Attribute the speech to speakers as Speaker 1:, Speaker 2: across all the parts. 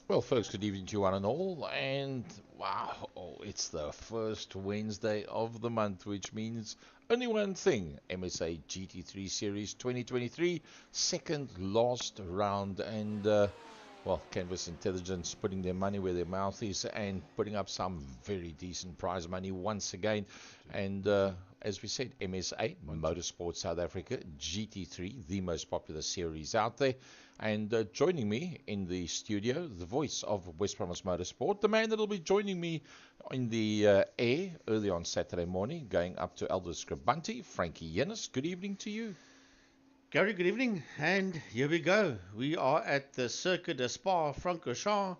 Speaker 1: Well, folks, good evening to you one and all. And wow, it's the first Wednesday of the month, which means only one thing: MSA GT3 Series 2023, second last round. And well, Canvas Intelligence putting their money where their mouth is and putting up some very decent prize money once again. And as we said, MSA, Motorsport South Africa, GT3, the most popular series out there. And joining me in the studio, the voice of West Province Motorsport, the man that will be joining me in the air early on Saturday morning, going up to Elders Scribanti, Frankie Ickx. Good evening to you.
Speaker 2: Gary, good evening, and here we go. We are at the Circuit de Spa-Francorchamps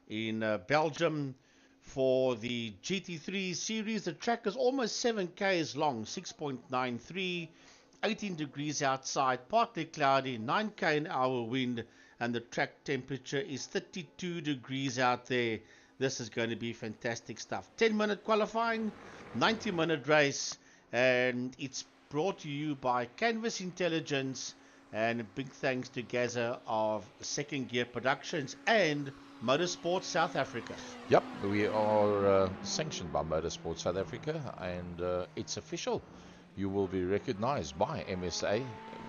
Speaker 2: in Belgium for the GT3 series. The track is almost 7 k's long, 6.93, 18 degrees outside, partly cloudy, 9 k an hour wind, and the track temperature is 32 degrees out there. This is going to be fantastic stuff. 10-minute qualifying, 90-minute race, and it's brought to you by Canvas Intelligence, and a big thanks to Gaza of Second Gear Productions and Motorsport South Africa.
Speaker 1: Yep, we are sanctioned by Motorsport South Africa, and it's official. You will be recognized by MSA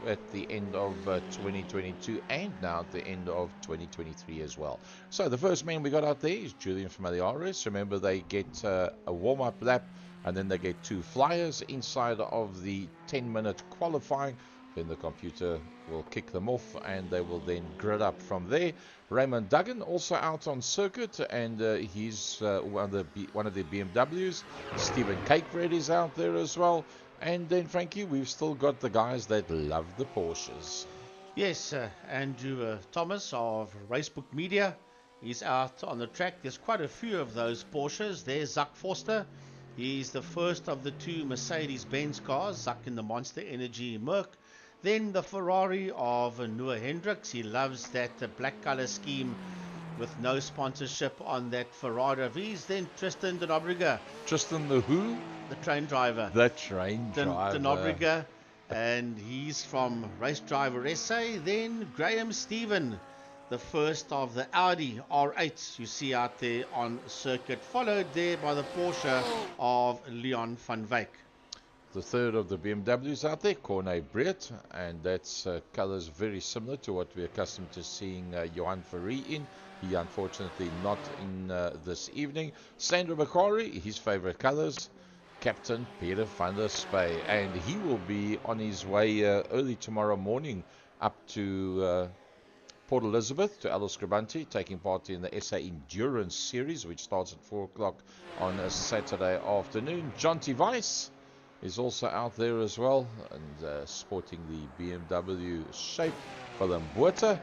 Speaker 1: at the end of 2022 and now at the end of 2023 as well. So the first man we got out there is Julian from iRSA. Remember, they get a warm-up lap and then they get 2 flyers inside of the 10-minute qualifying. Then the computer will kick them off and they will then grid up from there. Raymond Duggan also out on circuit, and he's one of the BMWs. Stephen Cakebread is out there as well. And then, Frankie, we've still got the guys that love the Porsches.
Speaker 2: Yes, Andrew Thomas of Racebook Media is out on the track. There's quite a few of those Porsches. There's Zach Forster. He's the first of the 2 Mercedes-Benz cars, Zach in the Monster Energy Merc. Then the Ferrari of Noah Hendricks. He loves that black color scheme with no sponsorship on that Ferrari of his. Then Tristan de Nobrega.
Speaker 1: Tristan the who?
Speaker 2: The train driver.
Speaker 1: The train driver.
Speaker 2: De Nobrega. And he's from Race Driver SA. Then Graham Stephen, the first of the Audi R8 you see out there on circuit, followed there by the Porsche of Leon van Wyk.
Speaker 1: The third of the BMWs out there, Corne Breed, and that's colors very similar to what we're accustomed to seeing Johan Ferry in. He unfortunately not in this evening. Sandro Macquarie, his favorite colors, Captain Peter van der Spey, and he will be on his way early tomorrow morning up to Port Elizabeth, to Elders Scribanti, taking part in the SA Endurance Series, which starts at 4 o'clock on a Saturday afternoon. John T. Weiss is also out there as well, and sporting the BMW shape for the Botha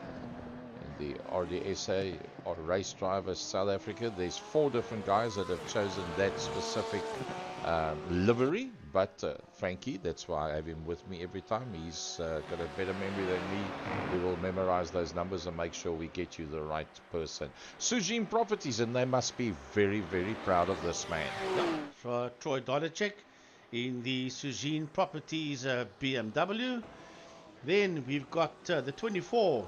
Speaker 1: and the RDSA, or Race Drivers South Africa. There's 4 different guys that have chosen that specific livery, but Frankie, that's why I have him with me every time. He's got a better memory than me. We will memorize those numbers and make sure we get you the right person. Sujin Properties, and they must be very, very proud of this man.
Speaker 2: For Troy Dolacek in the Sujin Properties BMW. Then we've got the 24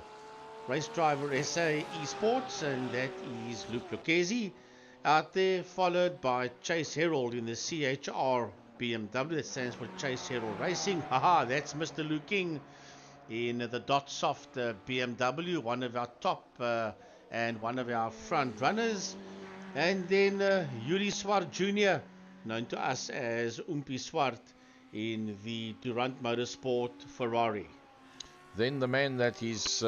Speaker 2: Race Driver SA Esports, and that is Luke Lucchesi out there, followed by Chase Herald in the CHR BMW. That stands for Chase Herald Racing. Haha, that's Mr. Luke King in the Dot Soft BMW, one of our top and one of our front runners. And then Yuri Swart Jr., known to us as Oompie Swart, in the Durant Motorsport Ferrari.
Speaker 1: Then the man that is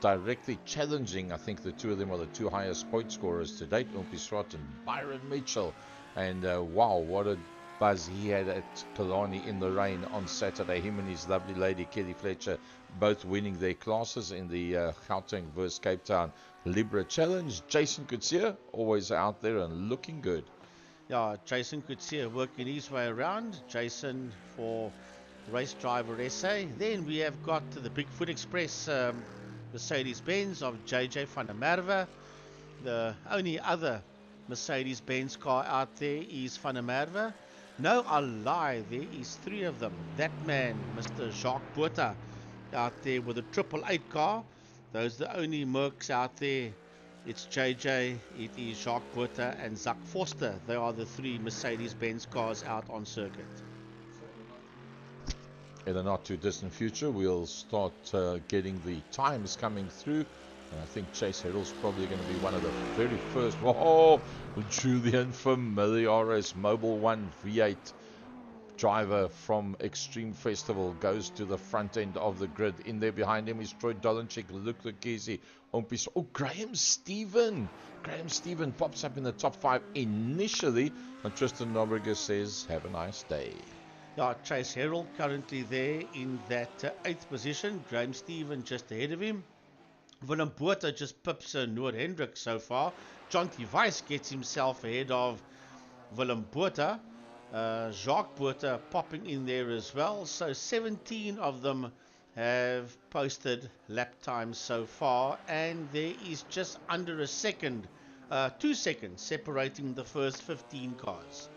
Speaker 1: directly challenging, I think the 2 of them are the 2 highest point scorers to date, Oompie Swart and Byron Mitchell. And wow, what a buzz he had at Killarney in the rain on Saturday. Him and his lovely lady Kelly Fletcher both winning their classes in the Gauteng vs Cape Town Libra Challenge. Jason Kutsia always out there and looking good.
Speaker 2: Yeah, Jason Kutsia working his way around. Jason for Race Driver SA. Then we have got the Bigfoot Express Mercedes-Benz of JJ van der Merwe. The only other Mercedes-Benz car out there is van der Merwe. No, I lie, there is 3 of them. That man, Mr. Jacques Botha, out there with a 888 car. Those are the only Mercs out there It's JJ, it is Jacques Buerta and Zak Forster. They are the three Mercedes-Benz cars out on circuit.
Speaker 1: In the not too distant future, we'll start getting the times coming through. And I think Chase Herald's probably going to be one of the very first. Oh, Julian Familiaris, Mobile One V8 driver from Extreme Festival, goes to the front end of the grid. In there behind him is Troy Dolenchik, Luke Lucchese, Ompis. Oh, Graham Stephen. Graham Stephen pops up in the top 5 initially. And Tristan Nobrega says, have a nice day.
Speaker 2: Yeah, Chase Herald currently there in that 8th position. Graham Stephen just ahead of him. Willem Buerta just pips Noor Hendrik so far. Jonty Weiss gets himself ahead of Willem Buerta. Jacques Buerta popping in there as well. So 17 of them have posted lap times so far. And there is just under a second, 2 seconds separating the first 15 cars.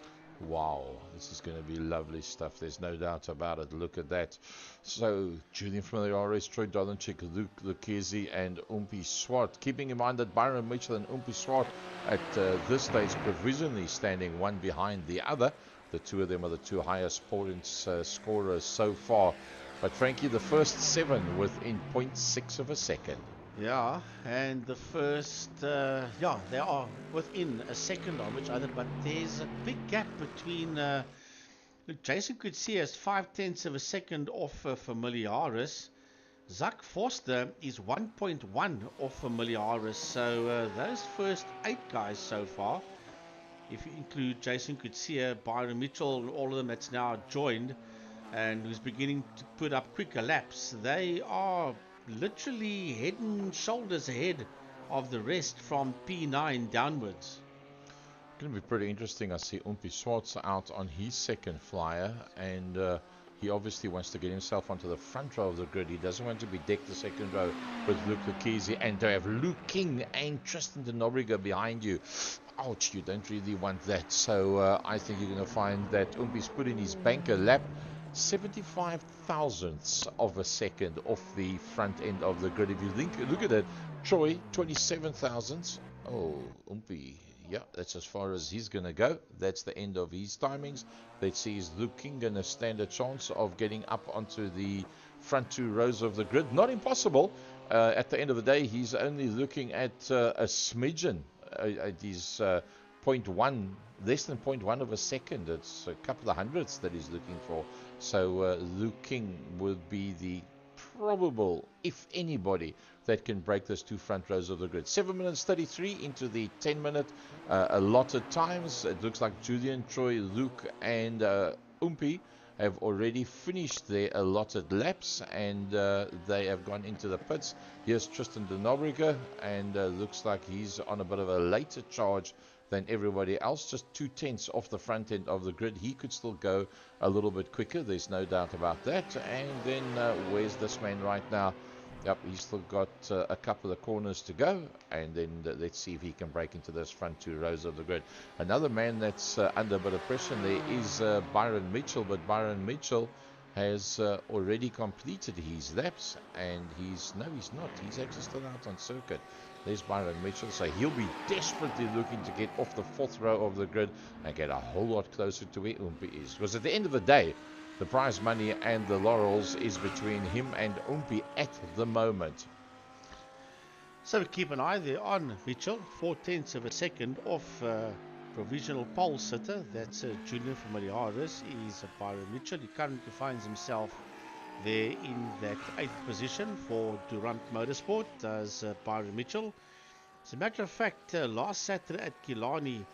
Speaker 1: Wow, this is going to be lovely stuff. There's no doubt about it. Look at that. So, Julian Familiaris, Troy Dolenchik, Luke Lucchese, and Umpi Swart. Keeping in mind that Byron Mitchell and Umpi Swart at this stage provisionally standing one behind the other. The two of them are the two highest points scorers so far. But Frankie, the first 7 within 0.6 of a second.
Speaker 2: Yeah, and the first, they are within a second of each other, but there's a big gap between, Jason could see us 0.5 of a second off Familiaris. Zak Forster is 1.1 off Familiaris, so those first 8 guys so far, if you include Jason Kutsia, Byron Mitchell, all of them that's now joined, and who's beginning to put up quicker laps, they are literally head and shoulders ahead of the rest from P9 downwards.
Speaker 1: Going to be pretty interesting. I see Umpi Swartz out on his second flyer, and he obviously wants to get himself onto the front row of the grid. He doesn't want to be decked the second row with Luke Lucchese, and to have Luke King and Tristan de Nobrega behind you. Ouch, you don't really want that. So I think you're going to find that Umpi's put in his banker lap 75 thousandths of a second off the front end of the grid. If you look at it, Troy 27 thousandths. Oh, Umpi, yeah, that's as far as he's going to go. That's the end of his timings. Let's see, is Luke King going to stand a chance of getting up onto the front 2 rows of the grid? Not impossible. At the end of the day, he's only looking at a smidgen. At his 0.1, less than 0.1 of a second. It's a couple of hundredths that he's looking for. So Luke King would be the probable, if anybody, that can break those 2 front rows of the grid. 7 minutes 33 into the 10-minute allotted times. It looks like Julian, Troy, Luke, and Umpi have already finished their allotted laps, and they have gone into the pits. Here's Tristan de Nobrega, and looks like he's on a bit of a later charge than everybody else, just 2/10 off the front end of the grid. He could still go a little bit quicker, there's no doubt about that. And then where's this man right now? Yep, he's still got a couple of corners to go, and then let's see if he can break into those front 2 rows of the grid. Another man that's under a bit of pressure there is Byron Mitchell, but Byron Mitchell has already completed his laps, and he's not. He's actually still out on circuit. There's Byron Mitchell, so he'll be desperately looking to get off the 4th row of the grid and get a whole lot closer to where Umpi is. Because at the end of the day, the prize money and the laurels is between him and Umpi at the moment.
Speaker 2: So we keep an eye there on Mitchell, 0.4 of a second off provisional pole sitter. That's Julian Familiaris. Is Byron Mitchell. He currently finds himself there in that 8th position for Durant Motorsport, does Byron Mitchell. As a matter of fact, last Saturday at Killarney,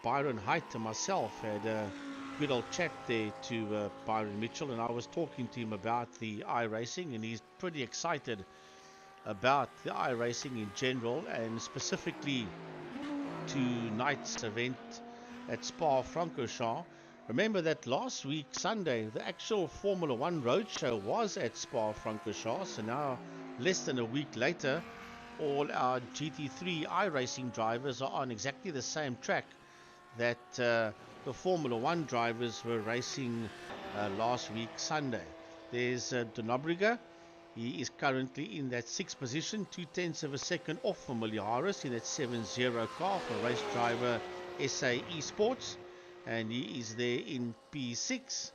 Speaker 2: Byron Height and myself had a good old chat there to Byron Mitchell, and I was talking to him about the iRacing, and he's pretty excited about the iRacing in general, and specifically tonight's event at Spa-Francorchamps. Remember that last week, Sunday, the actual Formula 1 roadshow was at Spa-Francorchamps, so now, less than a week later, all our GT3 iRacing drivers are on exactly the same track that the Formula 1 drivers were racing last week, Sunday. There's de Nobrega, He is currently in that 6th position, 2/10 of a second off Familiaris in that 7-0 car for race driver SA Esports. And he is there in P6.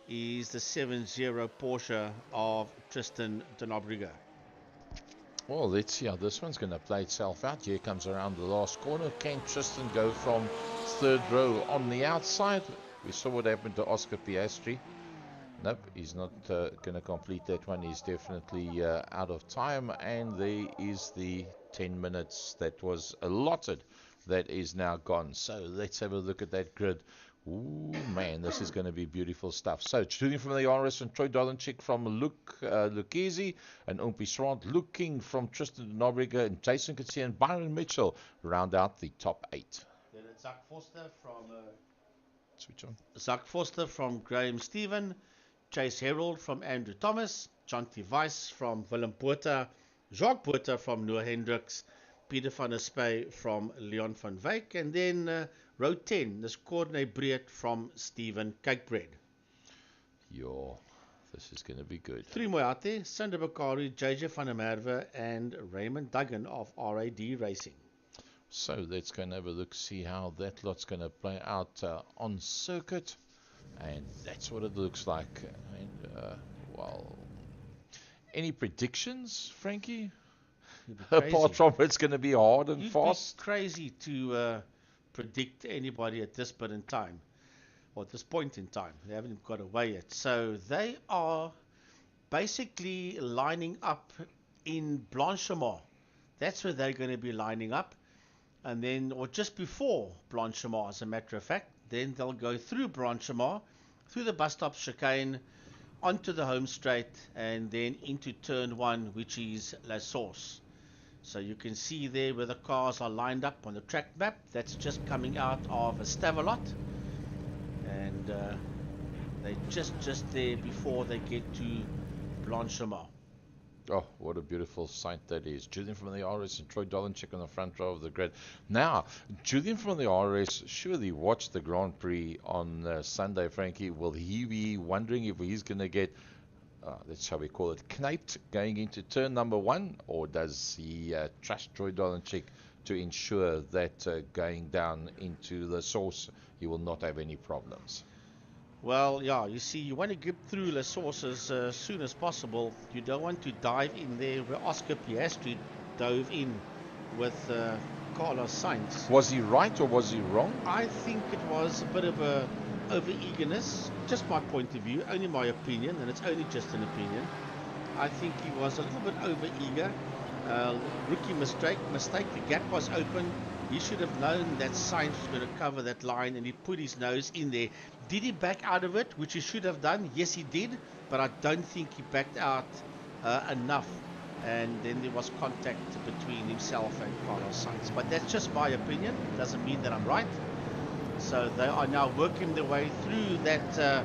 Speaker 2: He is the 7-0 Porsche of Tristan de Nobrega.
Speaker 1: Well, let's see how this one's going to play itself out. Here comes around the last corner. Can Tristan go from third row on the outside? We saw what happened to Oscar Piastri. Nope, he's not going to complete that one. He's definitely out of time. And there is the 10 minutes that was allotted. That is now gone. So let's have a look at that grid. Ooh, man, this is going to be beautiful stuff. So, shooting from the iRSA and Troy Dolenchik from Luke Lucchese and Umpi Swart, looking from Tristan de Nobrega and Jason Coetzee and Byron Mitchell round out the top 8.
Speaker 2: Then it's Zach Foster from
Speaker 1: Switch on.
Speaker 2: Zach Foster from Graham Stephen, Chase Herold from Andrew Thomas, Jonty Weiss from Willem Poorter, Jacques Poorter from Noah Hendricks, Peter van der Spey from Leon van Wyk, and then row 10, this Corne Breed from Stephen Cakebread.
Speaker 1: Yo, this is going to be good.
Speaker 2: 3 more out there, Sander Bakari, JJ van der Merwe, and Raymond Duggan of RAD Racing.
Speaker 1: So let's go and have a look, see how that lot's going to play out on circuit. And that's what it looks like. And, well, any predictions, Frankie? Apart from it's going to be hard and fast.
Speaker 2: You'd be crazy to predict anybody at this point in time. Or at this point in time. They haven't got away yet. So they are basically lining up in Blanchimont. That's where they're going to be lining up. And then, or just before Blanchimont, as a matter of fact. Then they'll go through Blanchimont, through the bus stop chicane, onto the home straight, and then into turn 1, which is La Source. So you can see there where the cars are lined up on the track map. That's just coming out of a Stavelot. And they're just there before they get to Blanchimont.
Speaker 1: Oh, what a beautiful sight that is. Julian from the RS and Troy Dolenchik on the front row of the grid. Now, Julian from the RS surely watched the Grand Prix on Sunday, Frankie. Will he be wondering if he's going to get, that's how we call it, kniped going into turn number 1? Or does he trust Troy Dolenchik to ensure that going down into the source, he will not have any problems?
Speaker 2: Well, yeah, you see, you want to get through the sources as soon as possible. You don't want to dive in there where Oscar Piastri dove in with Carlos Sainz.
Speaker 1: Was he right or was he wrong?
Speaker 2: I think it was a bit of a over-eagerness, just my point of view, only my opinion, and it's only just an opinion. I think he was a little bit over-eager. Rookie mistake, the gap was open. He should have known that Sainz was going to cover that line, and he put his nose in there. Did he back out of it, which he should have done? Yes, he did, but I don't think he backed out enough. And then there was contact between himself and Carlos Sainz. But that's just my opinion. Doesn't mean that I'm right. So they are now working their way through that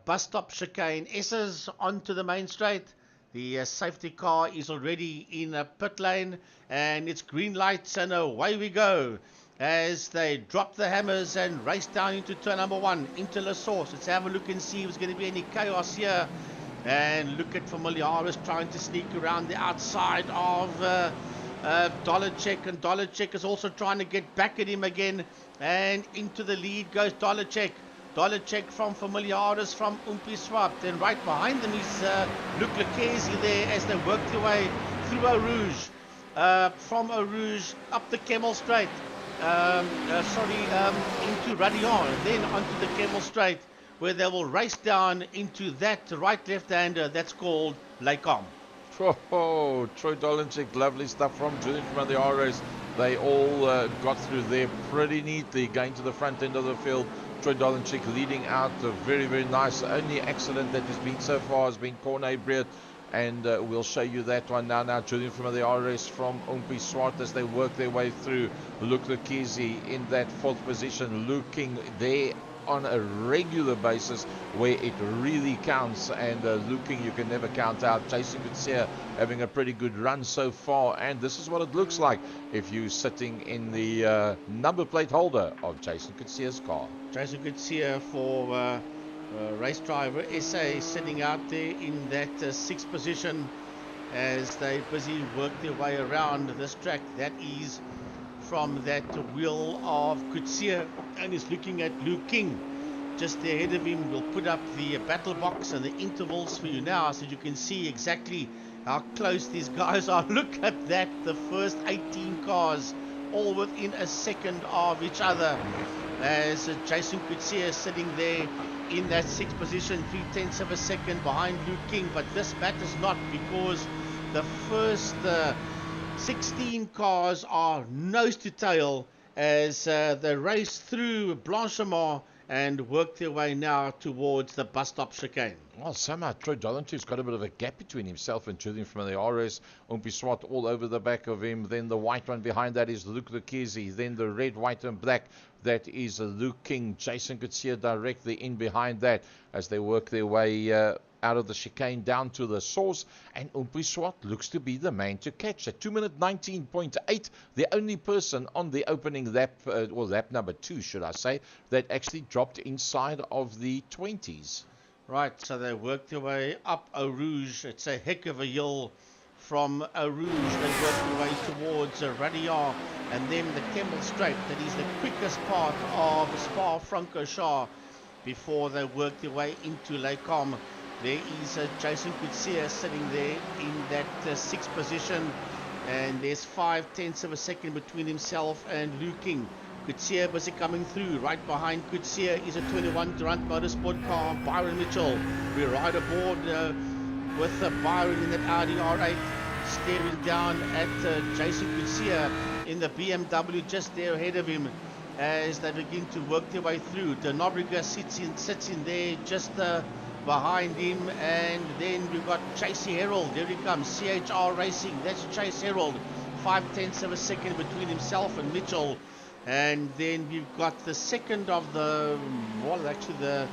Speaker 2: bus stop chicane S's onto the main straight. The safety car is already in a pit lane, and it's green lights, and away we go as they drop the hammers and race down into turn number 1, into La Source. Let's have a look and see if there's going to be any chaos here. And look at Familiaris trying to sneak around the outside of Dolenchik, and Dolenchik is also trying to get back at him again, and into the lead goes Dolenchik. Dolenchik from Familiaris from Umpi Swap. Then right behind them is Luc Lucchese there as they work their way through Eau Rouge. From Eau Rouge up the Camel Straight. Into Radion, and then onto the Camel Straight, where they will race down into that right left-hander that's called Lecom.
Speaker 1: Oh, Troy Dolenchik, lovely stuff from Julian from the RS. They all got through there pretty neatly, going to the front end of the field. Troy Dolenchik leading out, very, very nice. Only accident that has been so far has been Corne Breed, and we'll show you that one now. Now, Julian from the RS from Umpi Swart as they work their way through. Luc Lucchese in that 4th position, looking there on a regular basis where it really counts, and looking you can never count out. Jason Coetzee having a pretty good run so far, and this is what it looks like if you're sitting in the number plate holder of Jason Coetzee's car.
Speaker 2: Jason Coetzee for Race driver SA sitting out there in that sixth position as they busy work their way around this track. That is from that wheel of Coetzee, and is looking at Luke King just ahead of him. We'll put up the battle box and the intervals for you now so you can see exactly how close these guys are. Look at that, the first 18 cars all within a second of each other, as Jason Coetzee is sitting there in that sixth position, 3/10 of a second behind Luke King. But this matters not, because the first 16 cars are nose to tail as they race through Blanchimont and work their way now towards the bus stop chicane.
Speaker 1: Well, somehow Troy Dolanty's got a bit of a gap between himself and Julian from the RS. Umpi Swart all over the back of him. Then the white one behind that is Luke Lucchesi. Then the red, white and black, that is Luke King. Jason Coetzee directly in behind that as they work their way out of the chicane down to the source, and Umpi Swart looks to be the man to catch at 2 minute 19.8, the only person on the opening lap, or lap number 2 should I say, that actually dropped inside of the 20s.
Speaker 2: Right, so they work their way up Eau Rouge. It's a heck of a hill from Eau Rouge. They work their way towards Radillon, and then the Kemmel Straight. That is the quickest part of Spa-Francorchamps before they work their way into Les Combes. There is Jason Coetzee sitting there in that sixth position, and there's 5/10 of a second between himself and Luke King. Coetzee busy coming through. Right behind Coetzee is a 21 Durant Motorsport car, Byron Mitchell. We ride aboard with Byron in that Audi R8, staring down at Jason Coetzee in the BMW just there ahead of him as they begin to work their way through. De Nobrega sits in there just behind him, and then we've got Chase Herald. There he comes, CHR Racing. That's Chase Herald. 5/10 of a second between himself and Mitchell. And then we've got the second of the, well, actually the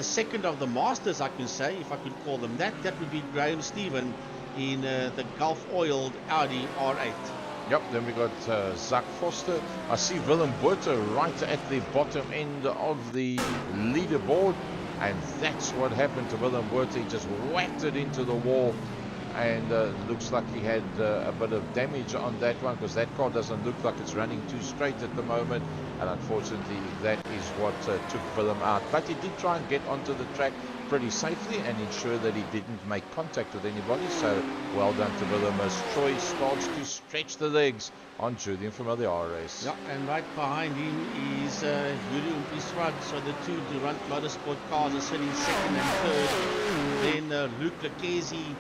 Speaker 2: second of the Masters, I can say, if I could call them that. That would be Graham Stephen in the Gulf oiled Audi R8.
Speaker 1: Yep, then we got Zach Foster. I see Willem Botha right at the bottom end of the leaderboard. And that's what happened to Willem Botha. He just whacked it into the wall. And looks like he had a bit of damage on that one, because that car doesn't look like it's running too straight at the moment. And unfortunately, that is what took Willem out. But he did try and get onto the track pretty safely and ensure that he didn't make contact with anybody. So well done to Willem as Troy starts to stretch the legs on Julian from the RS.
Speaker 2: Yeah, and right behind him is Yuri Umpi Swart. So the two Durant Motorsport cars are sitting second and third. Then Luke Lucchesi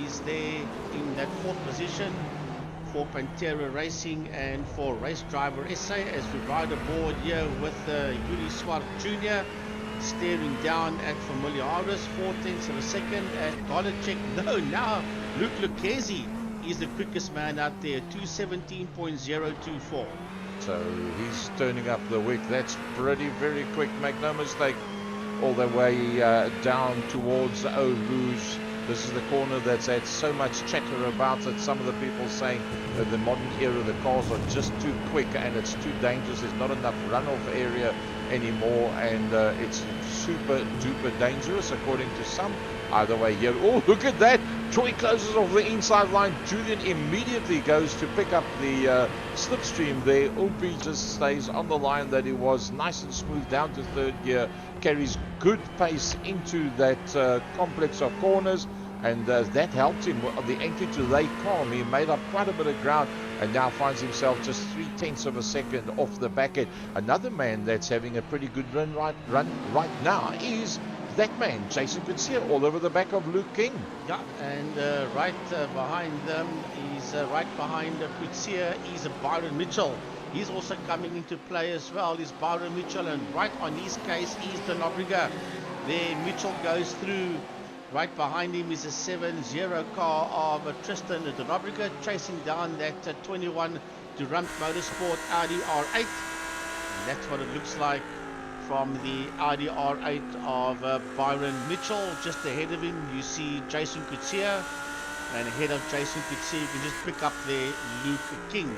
Speaker 2: is there in that fourth position for Pantera Racing and for Race Driver SA as we ride aboard here with Yuri Swart Jr. staring down at Familiaris, 4/10 of a second at Golachek. No, now Luke Lucchesi is the quickest man out there, 2:17.024.
Speaker 1: So he's turning up the wick. That's pretty very quick, make no mistake, all the way down towards Eau Rouge. This is the corner that's had so much chatter about it. Some of the people saying the modern era, the cars are just too quick and it's too dangerous. There's not enough runoff area anymore, and it's super duper dangerous according to some. Either way here. Oh, look at that. Troy closes off the inside line. Julian immediately goes to pick up the slipstream there. Umpi just stays on the line that he was, nice and smooth down to third gear. Carries good pace into that complex of corners, and that helped him on the entry to Les Combes. He made up quite a bit of ground and now finds himself just 3/10 of a second off the back end. Another man that's having a pretty good run right now is that man, Jason Coetzee, all over the back of Luke King.
Speaker 2: Yeah, and right behind them is right behind Coetzee is Byron Mitchell. He's also coming into play as well, is Byron Mitchell, and right on his case is De Nobrega. There Mitchell goes through. Right behind him is a 7-0 car of Tristan De Nobrega, chasing down that 21 Durant Motorsport Audi R8. And that's what it looks like from the Audi R8 of Byron Mitchell. Just ahead of him you see Jason Coetzee, and ahead of Jason Coetzee you can just pick up there Luke King.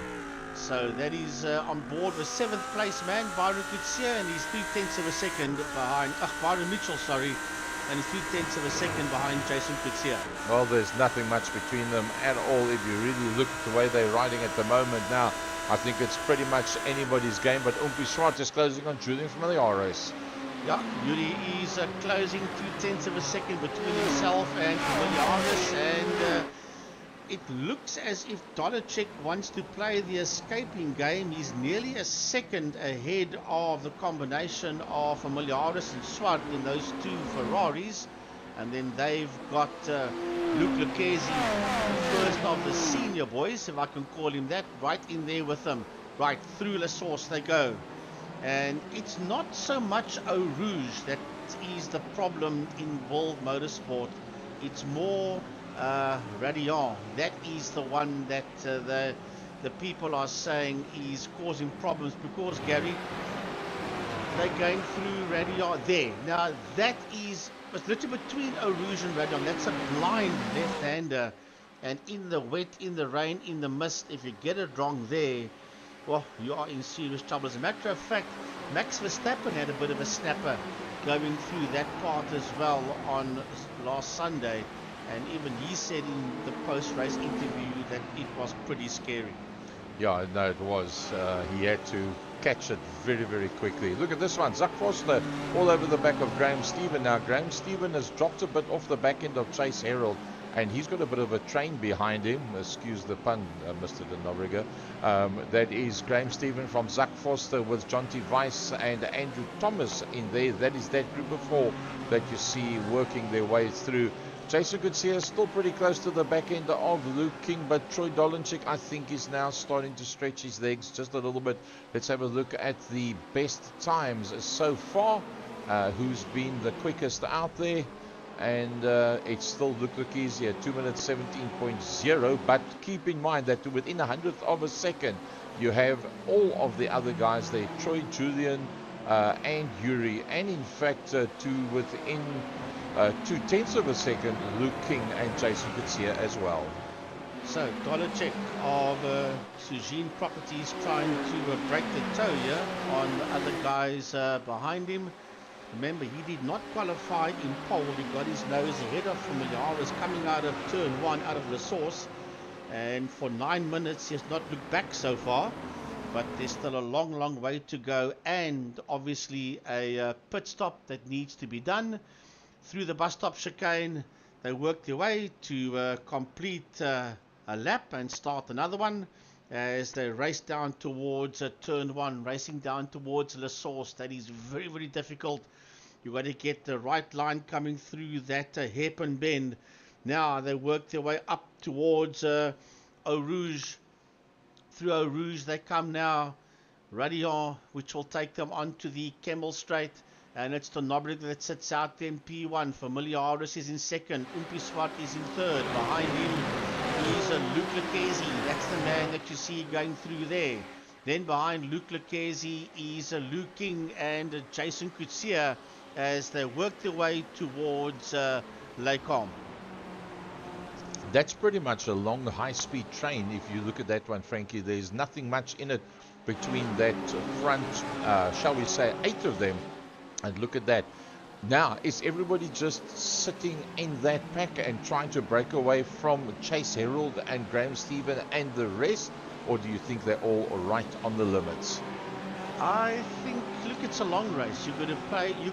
Speaker 2: So that is on board with 7th place man, Byron Coetzee, and he's 3/10 of a second behind, Byron Mitchell, sorry, and he's 3/10 of a second behind Jason Coetzee.
Speaker 1: Well, there's nothing much between them at all. If you really look at the way they're riding at the moment now, I think it's pretty much anybody's game, but Umpi Swart is closing on Julian Familiaris.
Speaker 2: Yeah, Yuri is closing 2/10 of a second between himself and Familiaris, and it looks as if Dolacek wants to play the escaping game. He's nearly a second ahead of the combination of Familiaris and Swart in those two Ferraris. And then they've got Luc Lucchesi, the first of the senior boys, if I can call him that, right in there with them. Right through La Source they go. And it's not so much Eau Rouge that is the problem in world motorsport. It's more Radion. That is the one that the people are saying is causing problems, because Gary, they're going through Radion there. Now that is literally between Eau Rouge and Radion. That's a blind left-hander, and in the wet, in the rain, in the mist, if you get it wrong there, well, you are in serious trouble. As a matter of fact, Max Verstappen had a bit of a snapper going through that part as well on last Sunday. And even he said in the post-race interview that it was pretty scary.
Speaker 1: Yeah, no, it was. He had to catch it very, very quickly. Look at this one. Zak Foster all over the back of Graham Stephen. Now, Graham Stephen has dropped a bit off the back end of Chase Herald, and he's got a bit of a train behind him. Excuse the pun, Mr. De Nobrega. That is Graham Stephen from Zak Foster with Jonty Weiss and Andrew Thomas in there. That is that group of four that you see working their way through. Jason Coetzee is still pretty close to the back end of Luke King, but Troy Dolanchik, I think, is now starting to stretch his legs just a little bit. Let's have a look at the best times so far. Who's been the quickest out there? And it's still Luke Lucchesi at 2 minutes 17.0, but keep in mind that within a hundredth of a second, you have all of the other guys there, Troy, Julian, and Yuri, and in fact, within 2/10 of a second, Luke King and Jason Coetzee as well.
Speaker 2: So Dolacek of Sujin Properties trying to break the toe here on the other guys behind him. Remember, he did not qualify in pole. He got his nose ahead of Familiaris coming out of turn 1 out of La Source, and for 9 minutes he has not looked back so far. But there's still a long way to go, and obviously a pit stop that needs to be done. Through the bus stop chicane, they work their way to complete a lap and start another one as they race down towards turn 1, racing down towards La Source. That is very, very difficult. You've got to get the right line coming through that hairpin bend. Now they work their way up towards Eau Rouge. Through Eau Rouge they come now. Radion, which will take them onto the Kemmel Straight. And it's the Nobrick that sits out there in P1. Familiaris is in second. Umpi Swart is in third. Behind him is Luc Lucchesi. That's the man that you see going through there. Then behind Luc Lucchesi is Luke King and Jason Coetzee as they work their way towards Lacombe.
Speaker 1: That's pretty much a long high-speed train. If you look at that one, Frankie, there's nothing much in it between that front, shall we say, 8 of them. And look at that. Now, is everybody just sitting in that pack and trying to break away from Chase Herald and Graham Stephen and the rest? Or do you think they're all right on the limits?
Speaker 2: I think, look, it's a long race. You've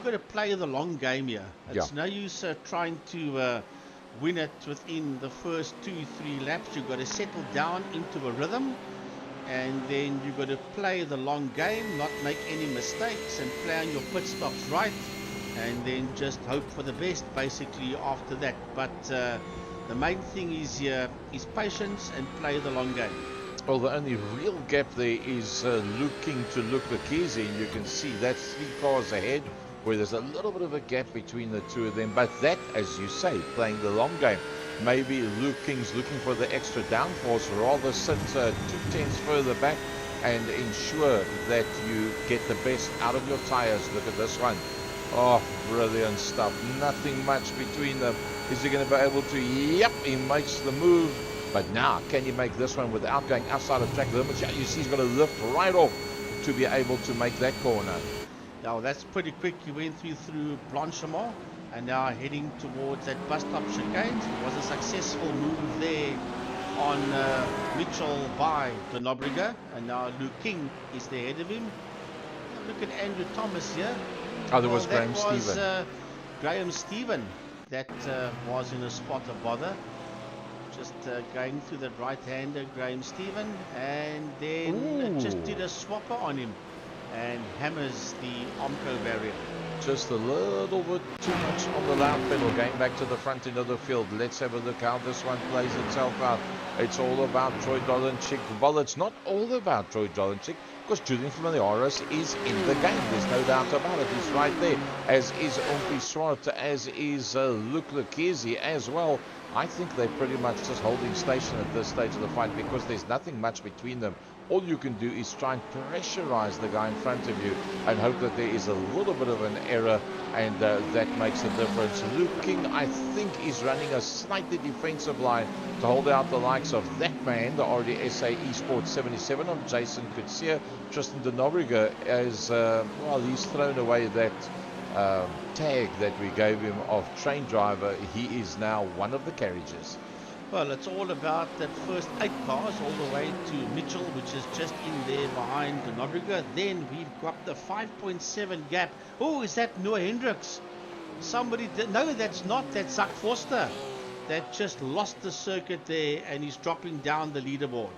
Speaker 2: got to play the long game here. It's no use trying to win it within the first 2-3 laps. You've got to settle down into a rhythm. And then you've got to play the long game, not make any mistakes, and plan your pit stops right, and then just hope for the best basically after that. But the main thing is patience and play the long game.
Speaker 1: Well, the only real gap there is Luke King to Luc Lucchesi, and you can see that's 3 cars ahead, where there's a little bit of a gap between the two of them. But that, as you say, playing the long game. Maybe Luke King's looking for the extra downforce, rather sit 2/10 further back and ensure that you get the best out of your tires. Look at this one. Oh, brilliant stuff. Nothing much between them. Is he going to be able to? Yep, he makes the move. But now, can he make this one without going outside of track limits? Yeah, you see he's got to lift right off to be able to make that corner.
Speaker 2: Now that's pretty quick. He went through Blanchimont and now heading towards that bus stop chicane. It was a successful move there on Mitchell by de Nobrega, and now Luke King is there ahead of him. Look at Andrew Thomas here.
Speaker 1: Oh, there was Graham Stephen.
Speaker 2: Graham Stephen that was in a spot of bother. Just going through the right-hander, Graham Stephen, and then just did a swapper on him and hammers the Omco barrier.
Speaker 1: Just a little bit too much on the loud pedal, going back to the front end of the field. Let's have a look how this one plays itself out. It's all about Troy Dolenchik. Well, it's not all about Troy Dolenchik, because Julian Familiaris is in the game. There's no doubt about it. He's right there, as is Ompi Swart, as is Luc Lecchese as well. I think they're pretty much just holding station at this stage of the fight, because there's nothing much between them. All you can do is try and pressurize the guy in front of you and hope that there is a little bit of an error, and that makes a difference. Luke King, I think, is running a slightly defensive line to hold out the likes of that man, the RDSA Esports 77 of Jason Kutsia. Tristan de Nobrega, as well, he's thrown away that tag that we gave him of train driver. He is now one of the carriages.
Speaker 2: Well, it's all about that first 8 cars all the way to Mitchell, which is just in there behind de Nobrega. Then we've got the 5.7 gap. Oh, is that Noah Hendricks? Somebody no, that's not. That's Zach Forster that just lost the circuit there, and he's dropping down the leaderboard.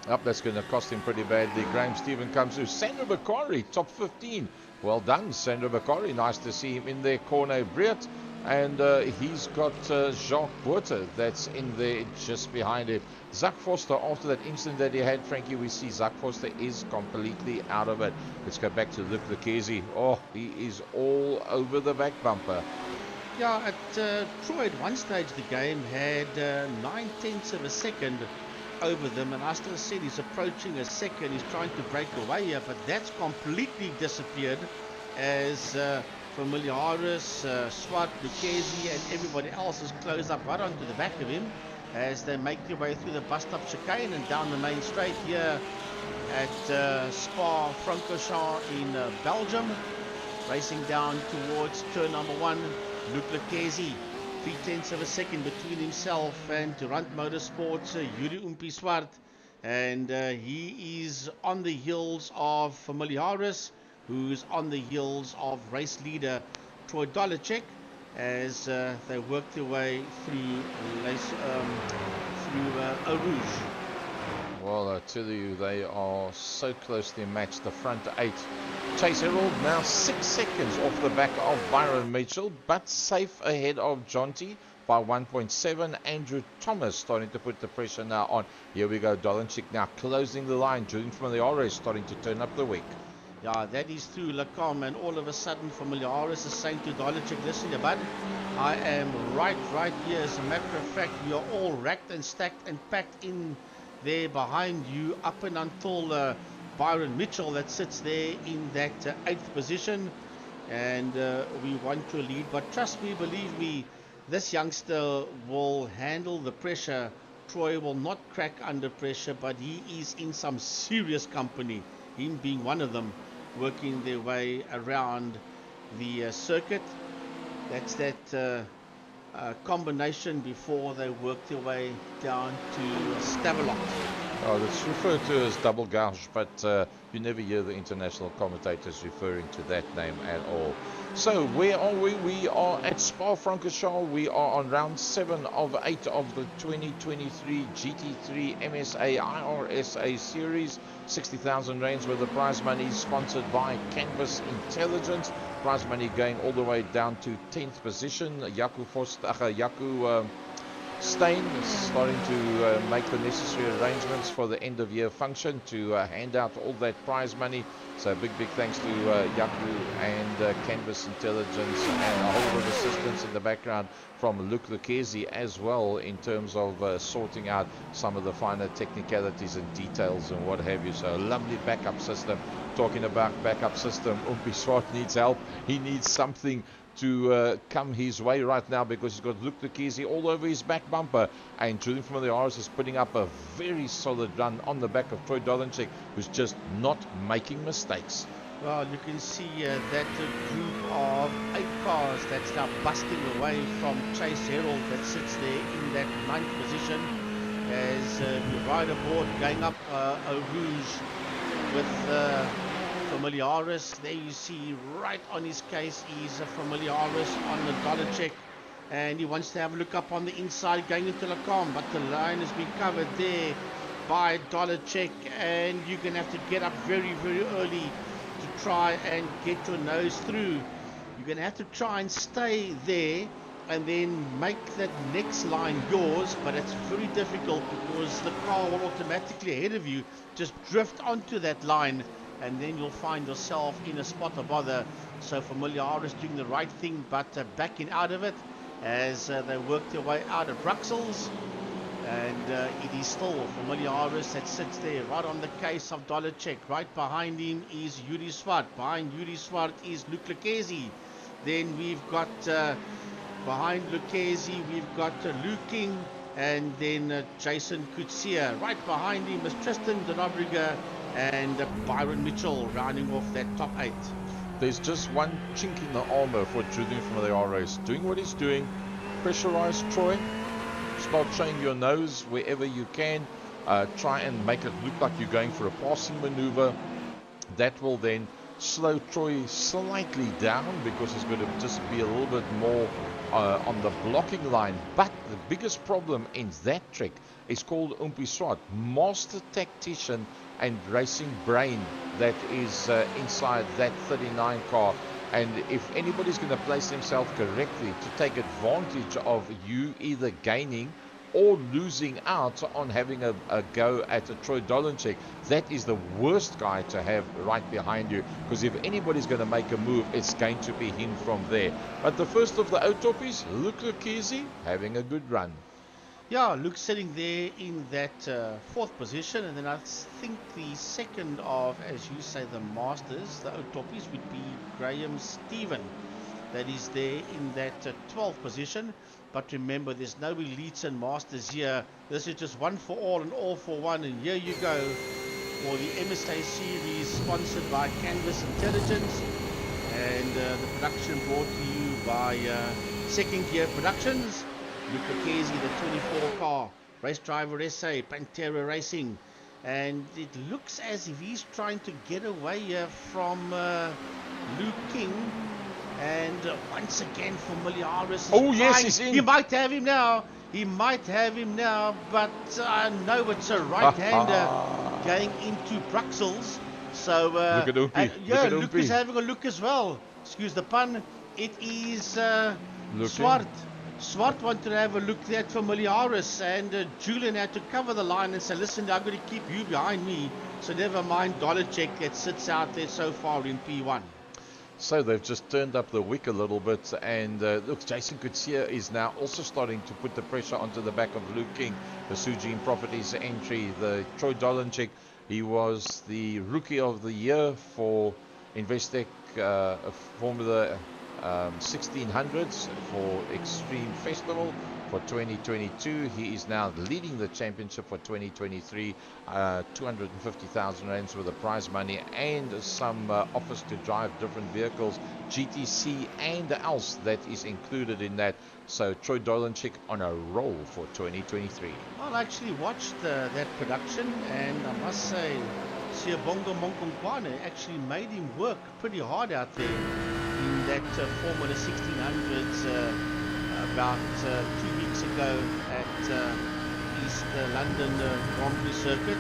Speaker 1: Up, that's going to cost him pretty badly. Graham Stephen comes through. Sandro Bakari, top 15. Well done, Sandro Bakari. Nice to see him in there. Corne Briet. And he's got Jacques Boerter that's in there just behind it. Zach Foster, after that incident that he had, Frankie, we see Zach Foster is completely out of it. Let's go back to Luc Lecchese. Oh, he is all over the back bumper.
Speaker 2: Yeah, at Troy, at one stage the game had 9/10 of a second over them, and I still said he's approaching a second. He's trying to break away here, but that's completely disappeared as Familiaris, Swart, Lecchese, and everybody else is closed up right onto the back of him as they make their way through the bus stop chicane and down the main straight here at Spa-Francorchamps in Belgium. Racing down towards turn number 1, Luc Lecchese, 3/10 of a second between himself and Durant Motorsports, Yuri Umpi-Swart, and he is on the heels of Familiaris, who's on the heels of race leader Troy Dolenchik, as they work their way through Eau Rouge.
Speaker 1: Well, I tell you, they are so closely matched. The front 8. Chase Herald now 6 seconds off the back of Byron Mitchell, but safe ahead of Jonty by 1.7. Andrew Thomas starting to put the pressure now on. Here we go, Dolenchik now closing the line. Julian Familiaris starting to turn up the wick.
Speaker 2: Yeah, that is through Lacombe, and all of a sudden Familiaris is saying to Dolenchik, listen here, bud, I am right here. As a matter of fact, we are all racked and stacked and packed in there behind you up and until Byron Mitchell that sits there in that 8th position, and we want to lead. But trust me, believe me, this youngster will handle the pressure. Troy will not crack under pressure, but he is in some serious company, him being one of them, working their way around the circuit. That's that combination before they work their way down to Stavelot.
Speaker 1: Oh, it's referred to as double gouge, but you never hear the international commentators referring to that name at all. So where are we? We are at Spa-Francorchamps. We are on round 7 of 8 of the 2023 GT3 MSA iRSA Series. 60,000 rands worth of prize money, sponsored by Canvas Intelligence. Prize money going all the way down to 10th position. Jaco Stein is starting to make the necessary arrangements for the end of year function to hand out all that prize money. So big thanks to Yaku and Canvas Intelligence, and a whole lot of assistance in the background from Luc Lecchese as well, in terms of sorting out some of the finer technicalities and details and what have you. So a lovely backup system. Talking about backup system, Umpi Swart needs help. He needs something to come his way right now, because he's got Luke Lucchese all over his back bumper, and Julian Familiaris is putting up a very solid run on the back of Troy Dolenchik, who's just not making mistakes.
Speaker 2: Well, you can see that group of 8 cars that's now busting away from Chase Herald that sits there in that 9th position as we ride aboard going up Eau Rouge with Familiaris. There you see right on his case is Familiaris on the Dolenchik, and he wants to have a look up on the inside going into Le Camp, but the line has been covered there by Dolenchik, and you're going to have to get up very, very early to try and get your nose through. You're going to have to try and stay there and then make that next line yours, but it's very difficult because the car will automatically ahead of you just drift onto that line, and then you'll find yourself in a spot of bother. So Familiaris doing the right thing, but backing out of it as they work their way out of Bruxelles. And it is still Familiaris that sits there right on the case of Dolenchik. Right behind him is Yuri Swart. Behind Yuri Swart is Luke Lucchese. Then we've got behind Lucchese we've got Luke King, and then Jason Coetzee. Right behind him is Tristan de Rodriguez and Byron Mitchell rounding off that top 8.
Speaker 1: There's just one chink in the armor for Julian Familiaris. Doing what he's doing, pressurize Troy. Start showing your nose wherever you can. Try and make it look like you're going for a passing maneuver. That will then slow Troy slightly down, because he's going to just be a little bit more on the blocking line. But the biggest problem in that trick is called Umpi Swart, master tactician and racing brain that is inside that 39 car. And if anybody's going to place themselves correctly to take advantage of you either gaining or losing out on having a go at a Troy Dolenchik, that is the worst guy to have right behind you, because if anybody's going to make a move, it's going to be him from there. But the first of the Autoppies, Luke Lucchese, having a good run.
Speaker 2: Yeah, Luke sitting there in that 4th position, and then I think the second of, as you say, the Masters, the Autoppies, would be Graham Stephen. That is there in that 12th position. But remember, there's no elites and Masters here. This is just one for all and all for one. And here you go for the MSA series, sponsored by Canvas Intelligence, and the production brought to you by Second Gear Productions. Luke Lucchese, the 24 car, Race Driver SA, Pantera Racing, and it looks as if he's trying to get away from Luke King. And once again, Familiaris.
Speaker 1: Oh yes, he's in.
Speaker 2: He might have him now. He might have him now, but I know it's a right-hander going into Bruxelles. So
Speaker 1: look at Umpi.
Speaker 2: yeah, Luke is having a look as well. Excuse the pun. It is Swart. Swart wanted to have a look there at Familiaris, and Julian had to cover the line and say, listen, I'm going to keep you behind me, so never mind Dolenchik that sits out there so far in P1.
Speaker 1: So they've just turned up the wick a little bit, and look, Jason Coetzee is now also starting to put the pressure onto the back of Luke King, the Sujin Properties entry, the Troy Dolenchik. He was the Rookie of the Year for Investec Formula 1600s for Extreme Festival for 2022. He is now leading the championship for 2023. 250,000 rands worth of prize money and some offers to drive different vehicles, GTC and else, that is included in that. So Troy Dolenchik on a roll for 2023.
Speaker 2: Well, I actually watched that production, and I must say, Siyabonga Monkonkwane actually made him work pretty hard out there in that Formula 1600s about 2 weeks ago at East London Grand Prix circuit,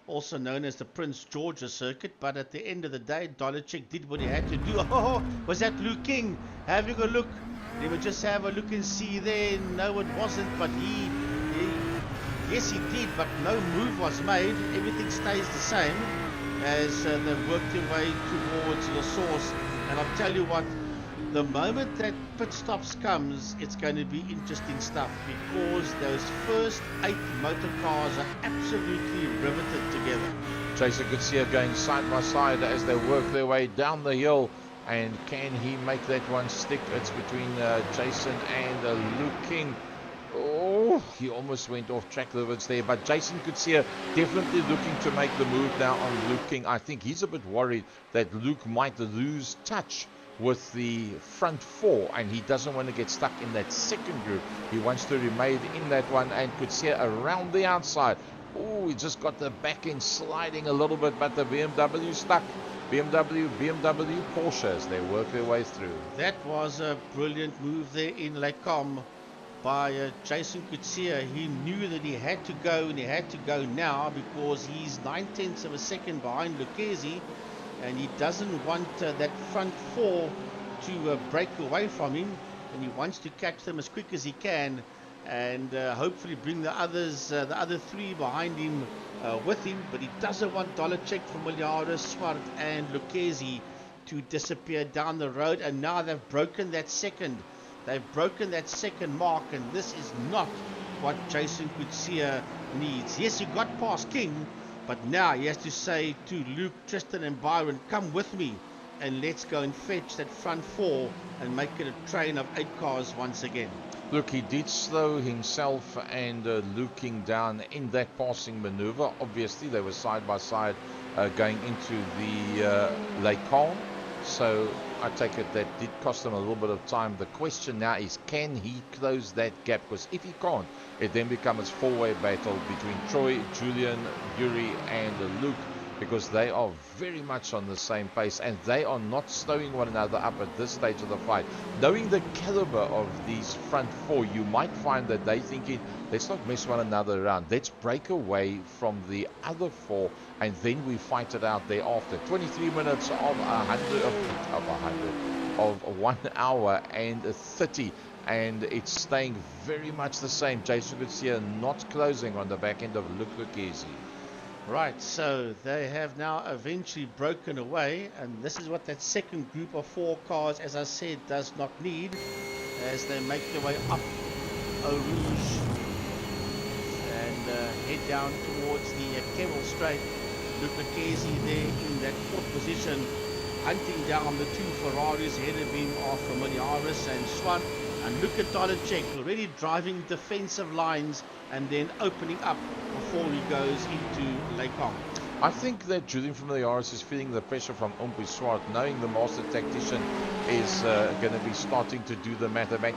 Speaker 2: also known as the Prince George's circuit. But at the end of the day, Dolenchik did what he had to do. Oh, was that Luke King having a look? Let me just have a look and see there. No, it wasn't, but yes, he did, but no move was made. Everything stays the same as they worked their way towards the source. And I'll tell you what, the moment that pit stops comes, it's going to be interesting stuff, because those first 8 motor cars are absolutely riveted together.
Speaker 1: Jason Coetzee going side by side as they work their way down the hill. And can he make that one stick? It's between Jason and Luke King. Oh, he almost went off track limits there, but Jason Coetzee definitely looking to make the move now on Luke King. I think he's a bit worried that Luke might lose touch with the front four, and he doesn't want to get stuck in that second group. He wants to remain in that one, and Coetzee around the outside. Oh, he just got the back end sliding a little bit, but the BMW stuck. BMW, Porsche as they work their way through.
Speaker 2: That was a brilliant move there in Les Combes by Jason Coetzee. He knew that he had to go, and he had to go now, because he's 9/10 of a second behind Lucchesi, and he doesn't want that front four to break away from him, and he wants to catch them as quick as he can, and hopefully bring the other three behind him with him. But he doesn't want Dolacek, Familiaris, Swart and Lucchesi to disappear down the road, and now they've broken that second. They've broken that second mark, and this is not what Jason Coetzee needs. Yes, he got past King, but now he has to say to Luke, Tristan and Byron, come with me, and let's go and fetch that front four and make it a train of 8 cars once again.
Speaker 1: Look, he did slow himself and Luke King down in that passing maneuver. Obviously, they were side by side going into the Les Combes. So I take it that did cost him a little bit of time. The question now is, can he close that gap? Because if he can't, it then becomes a four-way battle between Troy, Julian, Yuri and Luke, because they are very much on the same pace, and they are not slowing one another up at this stage of the fight. Knowing the caliber of these front four, you might find that they thinking, let's not mess one another around, let's break away from the other four, and then we fight it out thereafter. 23 minutes of 1 hour and 30, and it's staying very much the same. Jason Coetzee not closing on the back end of Luke Lucchesi.
Speaker 2: Right, so they have now eventually broken away, and this is what that second group of 4 cars, as I said, does not need, as they make their way up Eau Rouge and head down towards the Kemmel Straight. Luke Lucchesi there in that 4th position, hunting down the 2 Ferraris ahead of him are Familiaris and Swan, and look at Dolacek already driving defensive lines and then opening up before he goes into Les Combes.
Speaker 1: I think that Julian Familiaris is feeling the pressure from Ompi Swart, knowing the master tactician is going to be starting to do the mathematics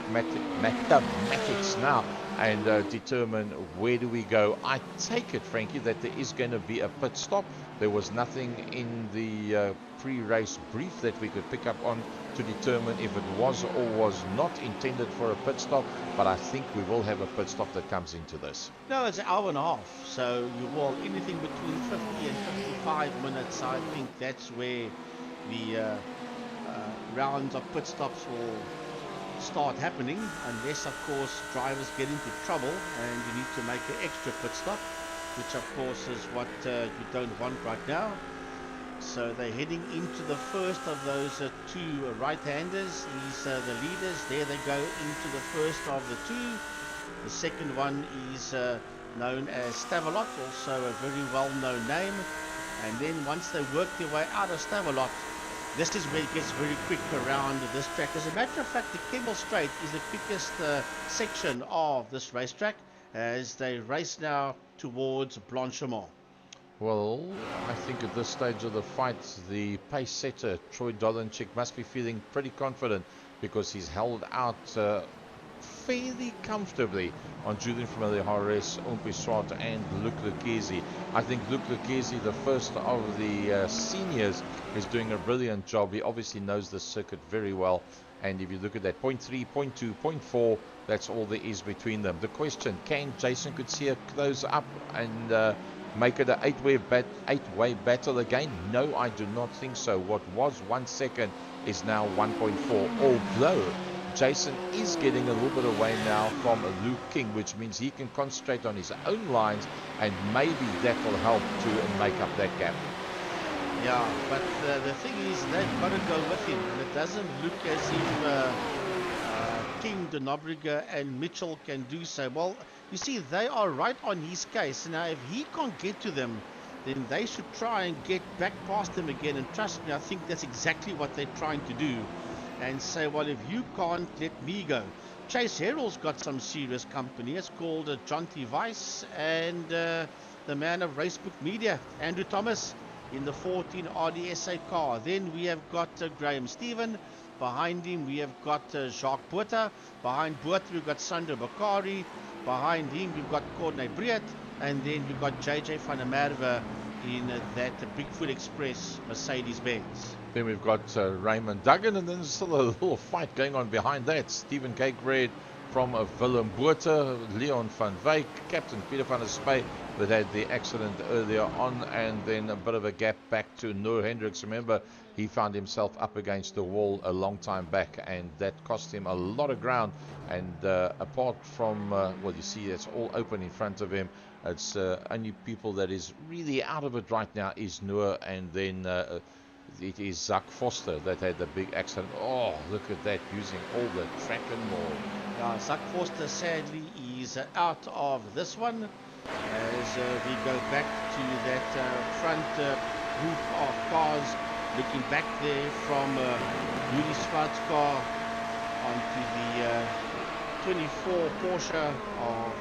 Speaker 1: now and determine where do we go. I take it, Frankie, that there is going to be a pit stop. There was nothing in the pre-race brief that we could pick up on to determine if it was or was not intended for a pit stop, but I think we will have a pit stop that comes into this.
Speaker 2: No, it's an hour and a half, so you will anything between 50 and 55 minutes. I think that's where the rounds of pit stops will start happening, unless of course drivers get into trouble and you need to make an extra pit stop, which of course is what you don't want right now. So they're heading into the first of those 2 right-handers. These are the leaders. There they go into the first of the 2. The second one is known as Stavelot, also a very well-known name. And then once they work their way out of Stavelot, this is where it gets very quick around this track. As a matter of fact, the Kemmel Straight is the quickest section of this racetrack as they race now towards Blanchimont.
Speaker 1: Well, I think at this stage of the fight, the pace setter, Troy Dolacek, must be feeling pretty confident because he's held out fairly comfortably on Julian Familiaris, Ompi Swart and Luke Lucchesi. I think Luke Lucchesi, the first of the seniors, is doing a brilliant job. He obviously knows the circuit very well. And if you look at that, 0.3, 0.2, 0.4, that's all there is between them. The question, can Jason Coetzee close up and make it an 8-way battle again? No, I do not think so. What was 1 second is now 1.4. Although Jason is getting a little bit away now from Luke King, which means he can concentrate on his own lines, and maybe that will help to make up that gap.
Speaker 2: Yeah, but the thing is, they've got to go with him, and it doesn't look as if King, De Nobrega and Mitchell can do so. Well, you see, they are right on his case. Now, if he can't get to them, then they should try and get back past them again. And trust me, I think that's exactly what they're trying to do. And say, well, if you can't, let me go. Chase Herald's got some serious company. It's called Jonty Weiss and the man of Racebook Media, Andrew Thomas, in the 14 RDSA car. Then we have got Graham Stephen. Behind him we have got Jacques Botha. Behind Botha we've got Sandro Bakari. Behind him we've got Corne Briet. And then we've got JJ van der Merwe in that Bigfoot Express Mercedes-Benz.
Speaker 1: Then we've got Raymond Duggan, and then there's still a little fight going on behind that. Stephen Cakebread from Willem Botha, Leon van Wyk, Captain Peter van der Spey that had the accident earlier on, and then a bit of a gap back to Noor Hendricks. Remember, he found himself up against the wall a long time back, and that cost him a lot of ground. And apart from, well, you see it's all open in front of him. It's only people that is really out of it right now is Noor, and then it is Zach Foster that had the big accident. Oh, look at that, using all the track and more.
Speaker 2: Yeah, Zach Foster sadly is out of this one, as we go back to that front group of cars. Looking back there from Yuri Swart's car onto the 24 Porsche of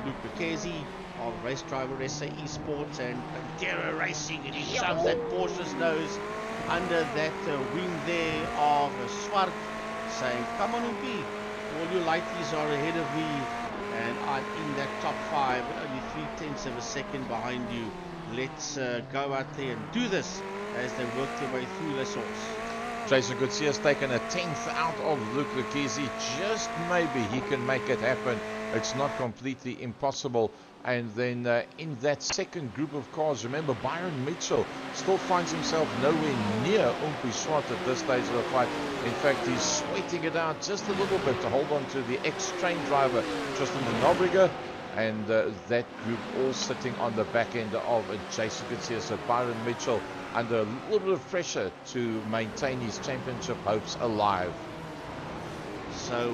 Speaker 2: Luke Lucchesi of Race Driver SA Esports and Pantera Racing, and he shoves that Porsche's nose under that wing there of Swart, saying, come on UP, all you lighties are ahead of me and I'm in that top 5, only 3/10 of a second behind you. Let's go out there and do this as they work their way through La Source.
Speaker 1: Jason Gutierrez taken a 10th out of Luke Lucchesi. Just maybe he can make it happen. It's not completely impossible. And then in that second group of cars, remember, Byron Mitchell still finds himself nowhere near Umpi Swart at this stage of the fight. In fact, he's sweating it out just a little bit to hold on to the ex-train driver, Tristan de Nobrega. And that group all sitting on the back end of Jason Gutierrez. So Byron Mitchell under a little bit of pressure to maintain his championship hopes alive.
Speaker 2: So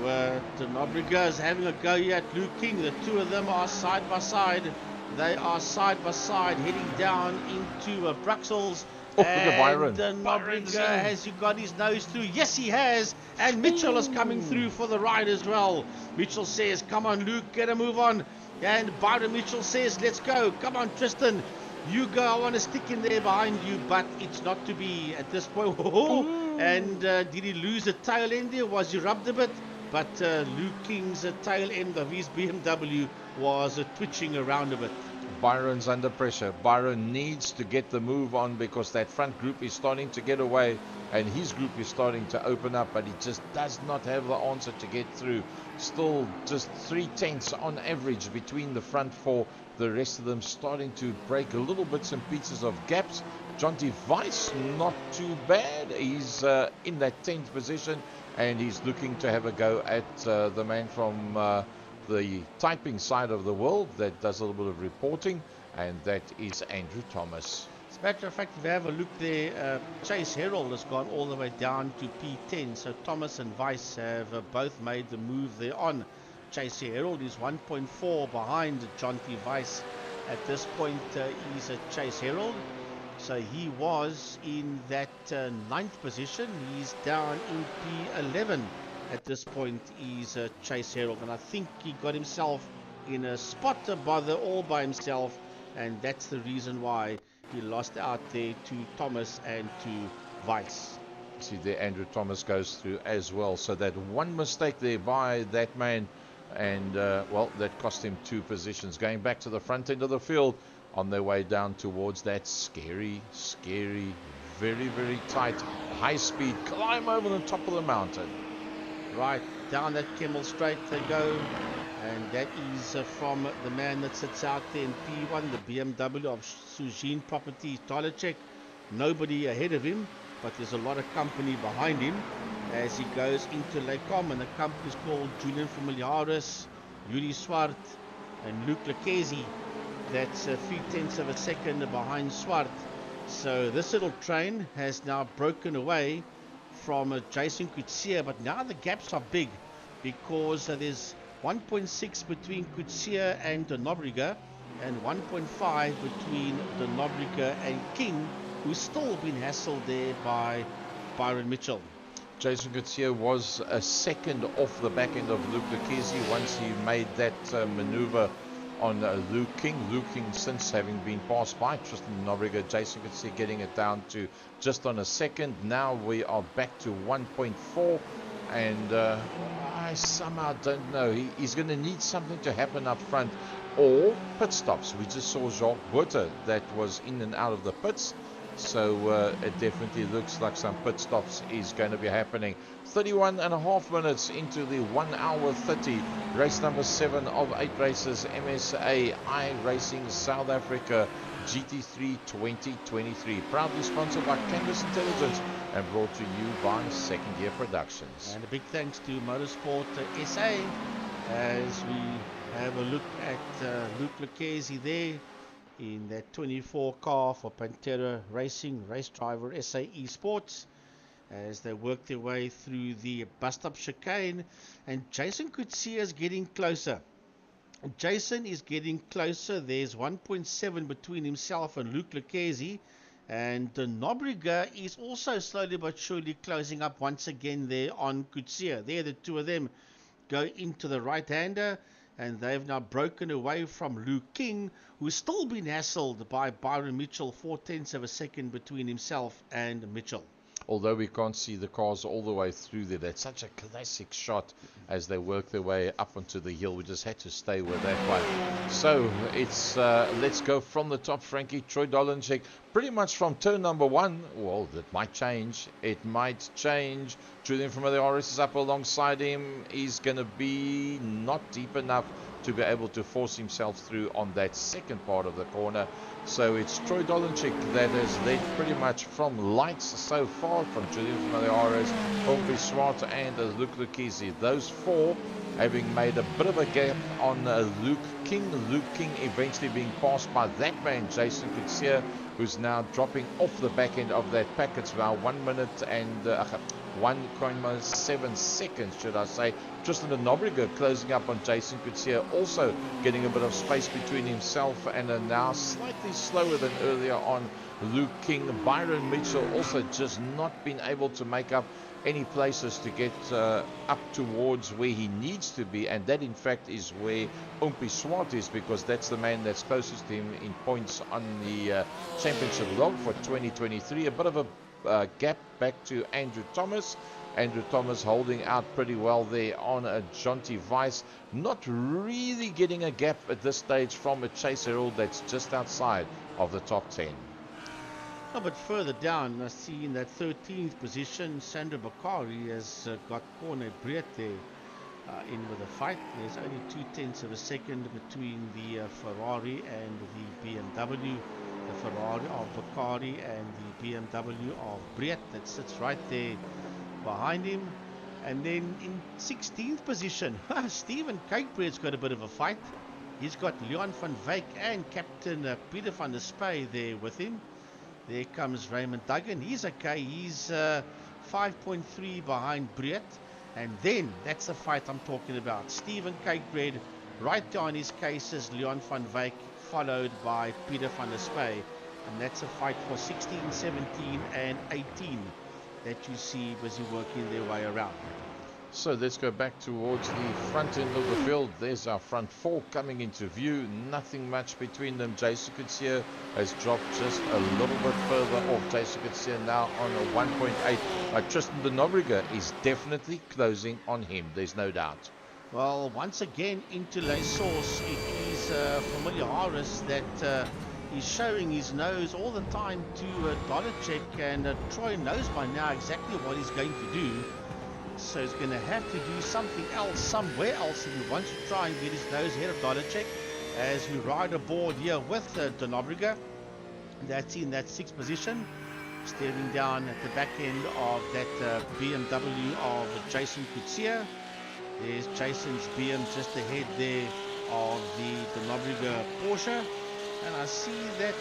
Speaker 2: de Nobrega is having a go here at Luke King. The two of them are side by side. They are side by side heading down into Bruxelles.
Speaker 1: Oh, look at Byron.
Speaker 2: De Nobrega, has he got his nose through? Yes, he has. And Mitchell is coming through for the ride as well. Mitchell says, come on, Luke, get a move on. And Byron Mitchell says, let's go. Come on, Tristan. You go. I want to stick in there behind you, but it's not to be at this point. And did he lose the tail end there? Was he rubbed a bit? But Luke King's tail end of his BMW was twitching around a bit.
Speaker 1: Byron's under pressure. Byron needs to get the move on because that front group is starting to get away and his group is starting to open up, but he just does not have the answer to get through. Still just 3/10 on average between the front four. The rest of them starting to break a little bits and pieces of gaps. Jonty Weiss, not too bad. He's in that 10th position and he's looking to have a go at the man from the typing side of the world that does a little bit of reporting, and that is Andrew Thomas.
Speaker 2: As a matter of fact, if we have a look there, Chase Herald has gone all the way down to P10, so Thomas and Weiss have both made the move there on. Chase Herald is 1.4 behind Jonty Weiss. At this point, he's a Chase Herald, so he was in that 9th position. He's down in P11. At this point, he's Chase Herald, and I think he got himself in a spot all by himself, and that's the reason why he lost out there to Thomas and to Weiss.
Speaker 1: See there, Andrew Thomas goes through as well, so that one mistake there by that man, and well, that cost him 2 positions. Going back to the front end of the field on their way down towards that scary, very, very tight, high-speed climb over the top of the mountain.
Speaker 2: Right, down that Kemmel Straight they go, and that is from the man that sits out there in P1, the BMW of Sujin Properties, Tolecek. Nobody ahead of him, but there's a lot of company behind him as he goes into Lecom, and the company is called Julian Familiaris, Yuri Swart, and Luke Lucchesi. That's 3/10 of a second behind Swart. So this little train has now broken away from Jason Coetzee, but now the gaps are big because there's 1.6 between Coetzee and de Nobrega, and 1.5 between De Nobrega and King, who's still been hassled there by Byron Mitchell.
Speaker 1: Jason Gutierrez was a second off the back end of Luke Lucchesi once he made that maneuver on Luke King. Luke King, since having been passed by Tristan De Nobrega, Jason Gutierrez getting it down to just on a second. Now we are back to 1.4, and I somehow don't know. He's going to need something to happen up front, or pit stops. We just saw Jacques Butter that was in and out of the pits. So it definitely looks like some pit stops is going to be happening. 31.5 minutes into the 1 hour 30. Race number 7 of 8 races. MSA iRacing South Africa GT3 2023. Proudly sponsored by Canvas Intelligence and brought to you by Second Year Productions.
Speaker 2: And a big thanks to Motorsport SA as we have a look at Luke Lucchesi there in that 24 car for Pantera Racing, race driver SAE Sports, as they work their way through the bust-up chicane. And Jason Gutierrez getting closer. Jason is getting closer. There's 1.7 between himself and Luke Lucchesi. And De Nobrega is also slowly but surely closing up once again there on Gutierrez. There, the two of them go into the right-hander. And they've now broken away from Luke King, who's still been hassled by Byron Mitchell, 0.4 of a second between himself and Mitchell.
Speaker 1: Although we can't see the cars all the way through there, that's such a classic shot as they work their way up onto the hill. We just had to stay with that one. So it's let's go from the top, Frankie. Troy Dolenchek, pretty much from turn number 1. Well, that might change. It might change. Julian from the RS is up alongside him. He's going to be not deep enough to be able to force himself through on that second part of the corner. So it's Troy Dolenchek that has led pretty much from lights so far, from Julian from the RS, Henri Pescarolo and Luke Lucchesi. Those four having made a bit of a gap on Luke King. Luke King eventually being passed by that man, Jason Gutierrez, who's now dropping off the back end of that pack. It's now 1 minute and 1.7 seconds, should I say. Tristan De Nobrega closing up on Jason Gutierrez, also getting a bit of space between himself and now slightly slower than earlier on Luke King. Byron Mitchell also just not been able to make up any places to get up towards where he needs to be, and that in fact is where Henri Pescarolo is, because that's the man that's closest to him in points on the championship log for 2023. A bit of a gap back to Andrew Thomas. Andrew Thomas holding out pretty well there on a Jonty Weiss. Not really getting a gap at this stage from a Chase Herald that's just outside of the top 10.
Speaker 2: A bit further down, I see in that 13th position, Sandro Bakari has got Corne Breet there in with a fight. There's only 0.2 of a second between the Ferrari and the BMW. The Ferrari of Bakari and the BMW of Breet that sits right there behind him. And then in 16th position, Stephen Kijkbreed's got a bit of a fight. He's got Leon van Wyk and Captain Peter van der Spey there with him. There comes Raymond Duggan. He's okay. He's 5.3 behind Breet. And then, that's the fight I'm talking about. Stephen Kijkbreed right there on his cases. Leon van Wyk followed by Peter van der Spey. And that's a fight for 16, 17 and 18 that you see busy working their way around.
Speaker 1: So let's go back towards the front end of the field. There's our front four coming into view. Nothing much between them. Jason Gutierrez has dropped just a little bit further off. Jason Gutierrez now on a 1.8. Tristan De Nobrega is definitely closing on him. There's no doubt.
Speaker 2: Well, once again into Les Source, it is familiar Harris that he's showing his nose all the time to Dolenchek, and Troy knows by now exactly what he's going to do. So he's going to have to do something else somewhere else if he wants to try and get his nose ahead of Dolenchek, as we ride aboard here with De Nobrega. That's in that 6th position, staring down at the back end of that BMW of Jason Gutierrez. There's Jason's BM just ahead there of the De Nobrega Porsche. And I see that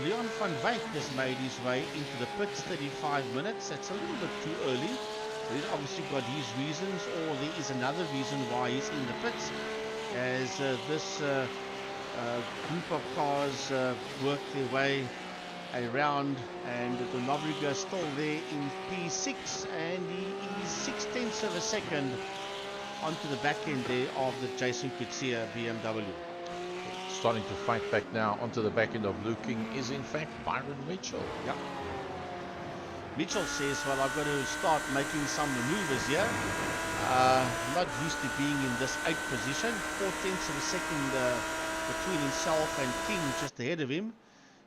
Speaker 2: Leon van Wyk has made his way into the pits, 35 minutes. That's a little bit too early. He's obviously got his reasons, or there is another reason why he's in the pits, as this group of cars work their way around, and Rodriguez still there in P6, and he is 6/10 of a second onto the back end there of the Jason Kutsia BMW.
Speaker 1: Starting to fight back now onto the back end of Luke King is in fact Byron Mitchell.
Speaker 2: Yeah. Mitchell says, well, I've got to start making some maneuvers here. Not used to being in this 8th position. 4/10 of a second between himself and King, just ahead of him.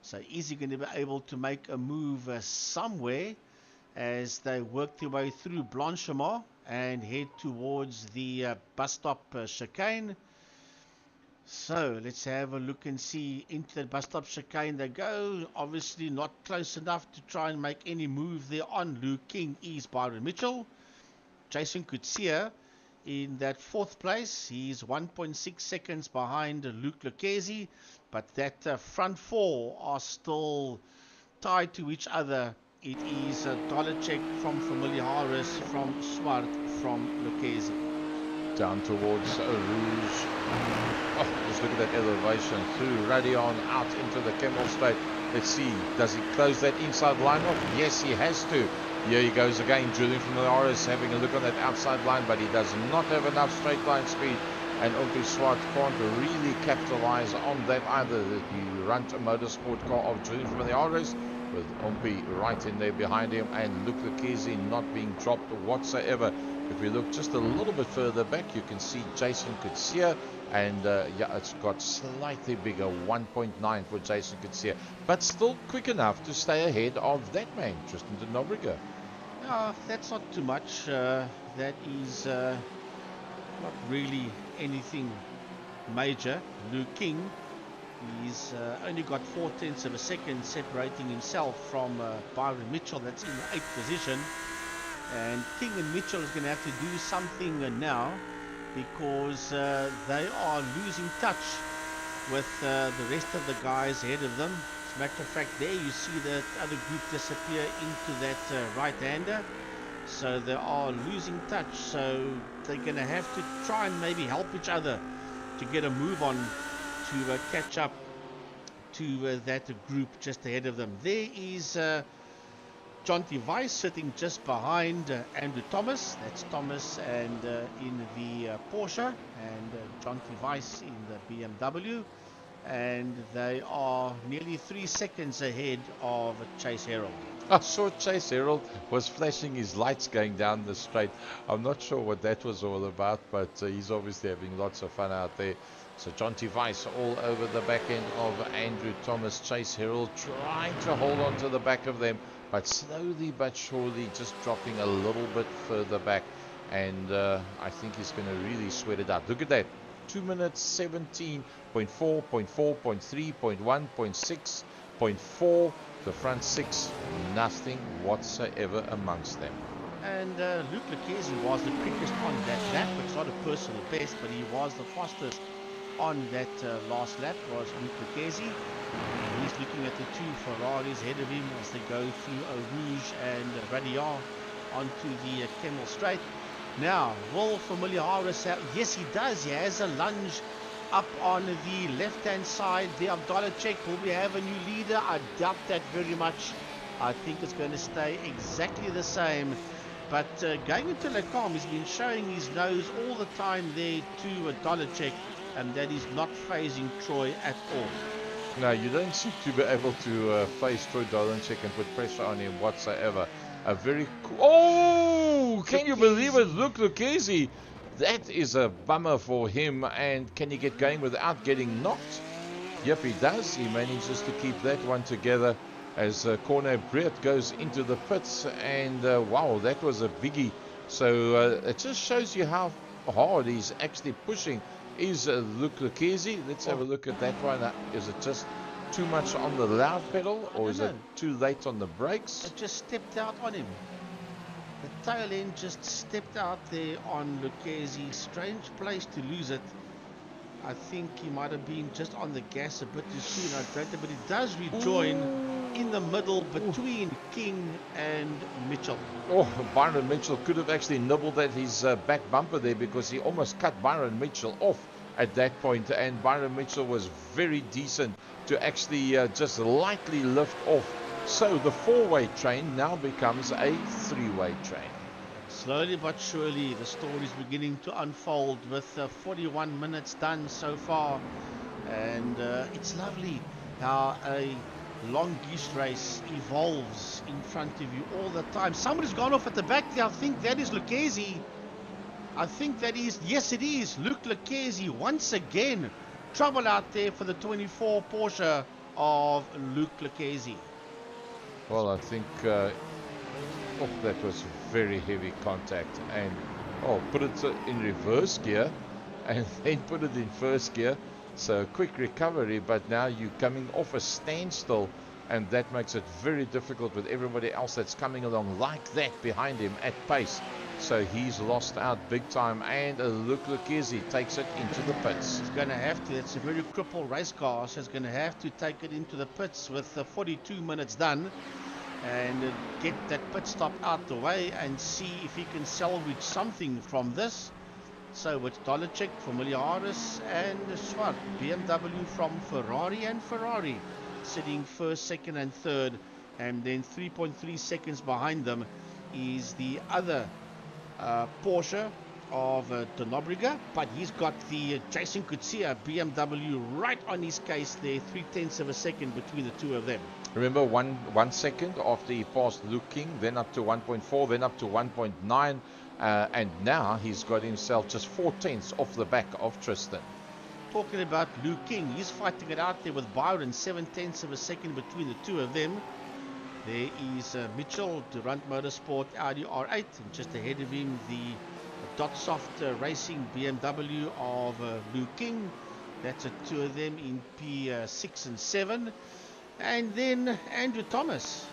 Speaker 2: So is he going to be able to make a move somewhere as they work their way through Blanchimont and head towards the bus stop chicane? So let's have a look and see. Into the bus stop chicane they go. Obviously not close enough to try and make any move there on Luke King is Byron Mitchell. Jason Kutsia in that 4th place. He's 1.6 seconds behind Luke Lucchesi, but that front 4 are still tied to each other. It is Dolacek from Familiar Harris, from Swart, from Lucchesi.
Speaker 1: Down towards Eau Rouge. Oh, just look at that elevation through Radion out into the Kemmel Straight. Let's see, does he close that inside line off? Yes, he has to. Here he goes again, drilling from the RS, having a look on that outside line, but he does not have enough straight line speed, and Ompi Swart can't really capitalize on that either. He runs a motorsport car of drilling from the RS, with Ompi right in there behind him, and Luke Lucchesi not being dropped whatsoever. If we look just a little bit further back, you can see Jason Kutsia, and yeah, it's got slightly bigger, 1.9 for Jason Kutsia, but still quick enough to stay ahead of that man, Tristan de Nobrega.
Speaker 2: That's not too much. That is not really anything major. Luke King, he's only got 4/10 of a second separating himself from Byron Mitchell. That's in the 8th position. And King and Mitchell is going to have to do something now, because they are losing touch with the rest of the guys ahead of them. As a matter of fact, there you see that other group disappear into that right-hander. So they are losing touch. So they're going to have to try and maybe help each other to get a move on to catch up to that group just ahead of them. There is Jonty Weiss sitting just behind Andrew Thomas. That's Thomas and in the Porsche, and Jonty Weiss in the BMW, and they are nearly 3 seconds ahead of Chase Herald.
Speaker 1: I saw Chase Herald was flashing his lights going down the straight. I'm not sure what that was all about, but he's obviously having lots of fun out there. So Jonty Weiss all over the back end of Andrew Thomas. Chase Herald trying to hold on to the back of them, but slowly but surely just dropping a little bit further back, and I think he's going to really sweat it out. Look at that, 2 minutes 17.4, 0.4, 0.3, 0.1, 0.6, 0.4. The front 6, nothing whatsoever amongst them.
Speaker 2: And Luke Lucchesi was the quickest on that lap. It's not a personal best, but he was the fastest on that last lap, was Luke Lucchesi. He's looking at the 2 Ferraris ahead of him as they go through Eau Rouge and Radion onto the Kemmel Straight. Now, will Familiar Harris have? Yes, he does. He has a lunge up on the left-hand side there of Dolacek. Will we have a new leader? I doubt that very much. I think it's going to stay exactly the same. But going into Le Combe, he's been showing his nose all the time there to Dolacek, and that is not phasing Troy at all.
Speaker 1: No, you don't seem to be able to face Troy Dolacek and put pressure on him whatsoever. A very cool... Oh! Can you believe it? Luke Lucchesi. That is a bummer for him. And can he get going without getting knocked? Yep, he does. He manages to keep that one together as Corne Breet goes into the pits. And wow, that was a biggie. So it just shows you how hard he's actually pushing. Is Luke Lucchesi. Let's have a look at that one. Is it just too much on the loud pedal, or is it too late on the brakes?
Speaker 2: It just stepped out on him. The tail end just stepped out there on Lucchesi. Strange place to lose it. I think he might have been just on the gas a bit too soon. I don't know, but he does rejoin in the middle between King and Mitchell.
Speaker 1: Oh, Byron Mitchell could have actually nibbled at his back bumper there, because he almost cut Byron Mitchell off at that point, and Byron Mitchell was very decent to actually just lightly lift off. So the 4-way train now becomes a 3-way train.
Speaker 2: Slowly but surely, the story is beginning to unfold with 41 minutes done so far. And it's lovely how a long geese race evolves in front of you all the time. Somebody's gone off at the back there. I think that is Lucchesi. I think that is, yes it is, Luc Lucchesi once again. Trouble out there for the 24 Porsche of Luc Lucchesi.
Speaker 1: Well, I think that was very heavy contact, and put it in reverse gear and then put it in first gear. So quick recovery, but now you're coming off a standstill, and that makes it very difficult with everybody else that's coming along like that behind him at pace. So he's lost out big time, and Luc Lucchesi takes it into the pits.
Speaker 2: He's going to have to, it's a very crippled race car, so he's going to have to take it into the pits with 42 minutes done, and get that pit stop out the way and see if he can salvage something from this. So it's Dolacek for Miliaris and Schwarz, BMW from Ferrari, and Ferrari sitting first, second and third, and then 3.3 seconds behind them is the other Porsche of Donobriga, but he's got the Jason Kutsia BMW right on his case there, 0.3 of a second between the two of them.
Speaker 1: Remember, 1 second after he passed Luke King, then up to 1.4, then up to 1.9, and now he's got himself just 0.4 off the back of Tristan.
Speaker 2: Talking about Luke King, he's fighting it out there with Byron, 0.7 of a second between the two of them. There is Mitchell, Durant Motorsport Audi R8, and just ahead of him the Dotsoft Racing BMW of Luke King. That's the two of them in P6 and 7. And then Andrew Thomas.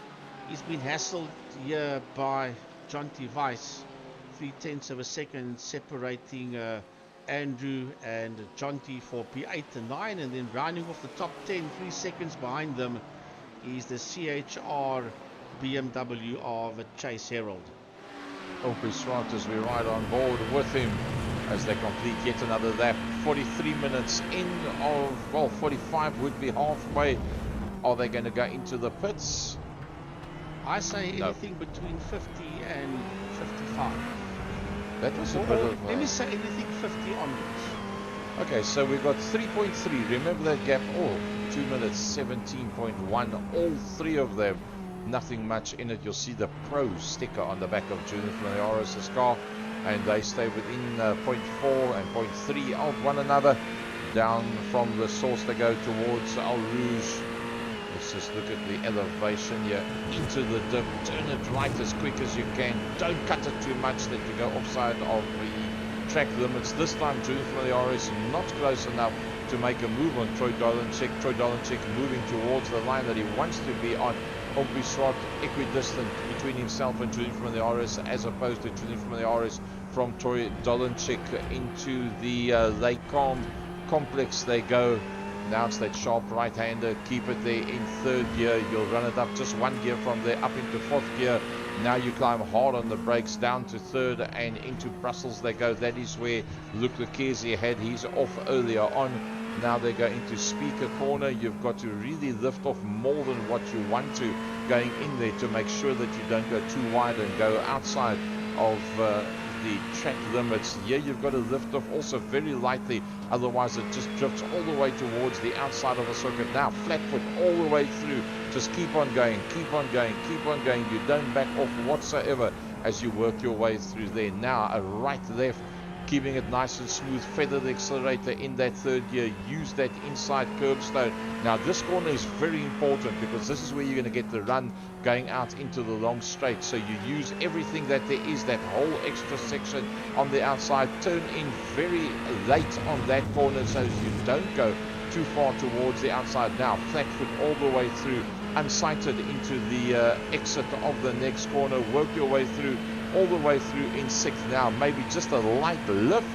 Speaker 2: He's been hassled here by John T. Weiss. 0.3 of a second separating Andrew and John T for P8 and 9. And then rounding off the top 10, 3 seconds behind them, is the CHR BMW of Chase Herald.
Speaker 1: Opie as we ride on board with him as they complete yet another lap. 43 minutes in of, well, 45 would be halfway. Are they going to go into the pits?
Speaker 2: I say anything between 50 and 55.
Speaker 1: That was a bit of...
Speaker 2: let me say anything 50 onwards.
Speaker 1: Okay, so we've got 3.3. Remember that gap? 2 minutes 17.1. All three of them, nothing much in it. You'll see the pro sticker on the back of Junior from the iRSA car, and they stay within 0.4 and 0.3 of one another. Down from the source they go towards Eau Rouge. Let's just look at the elevation here. Into the dip. Turn it right as quick as you can. Don't cut it too much that you go offside of the track limits. This time Junior from the RS not close enough to make a move on Troy Dolanchik. Troy Dolanchik moving towards the line that he wants to be on. Henri Pescarolo equidistant between himself and Junior from the RS, as opposed to Junior from the RS from Troy Dolanchik into the Lake Calm complex they go. Now it's that sharp right-hander. Keep it there in third gear. You'll run it up just one gear from there up into fourth gear. Now you climb hard on the brakes down to third and into Brussels they go. That is where Luc Lucchesi had his off earlier on. Now they go into Speaker Corner. You've got to really lift off more than what you want to going in there to make sure that you don't go too wide and go outside of the track limits. Here you've got to lift off also very lightly, otherwise it just drifts all the way towards the outside of the circuit. Now flat foot all the way through. Just keep on going, keep on going, keep on going. You don't back off whatsoever as you work your way through there. Now a right left, keeping it nice and smooth. Feather the accelerator in that third gear. Use that inside curbstone. Now this corner is very important because this is where you're going to get the run going out into the long straight. So you use everything that there is, that whole extra section on the outside. Turn in very late on that corner so you don't go too far towards the outside. Now flat foot all the way through, unsighted into the exit of the next corner. Work your way through all the way through in sixth. Now maybe just a light lift,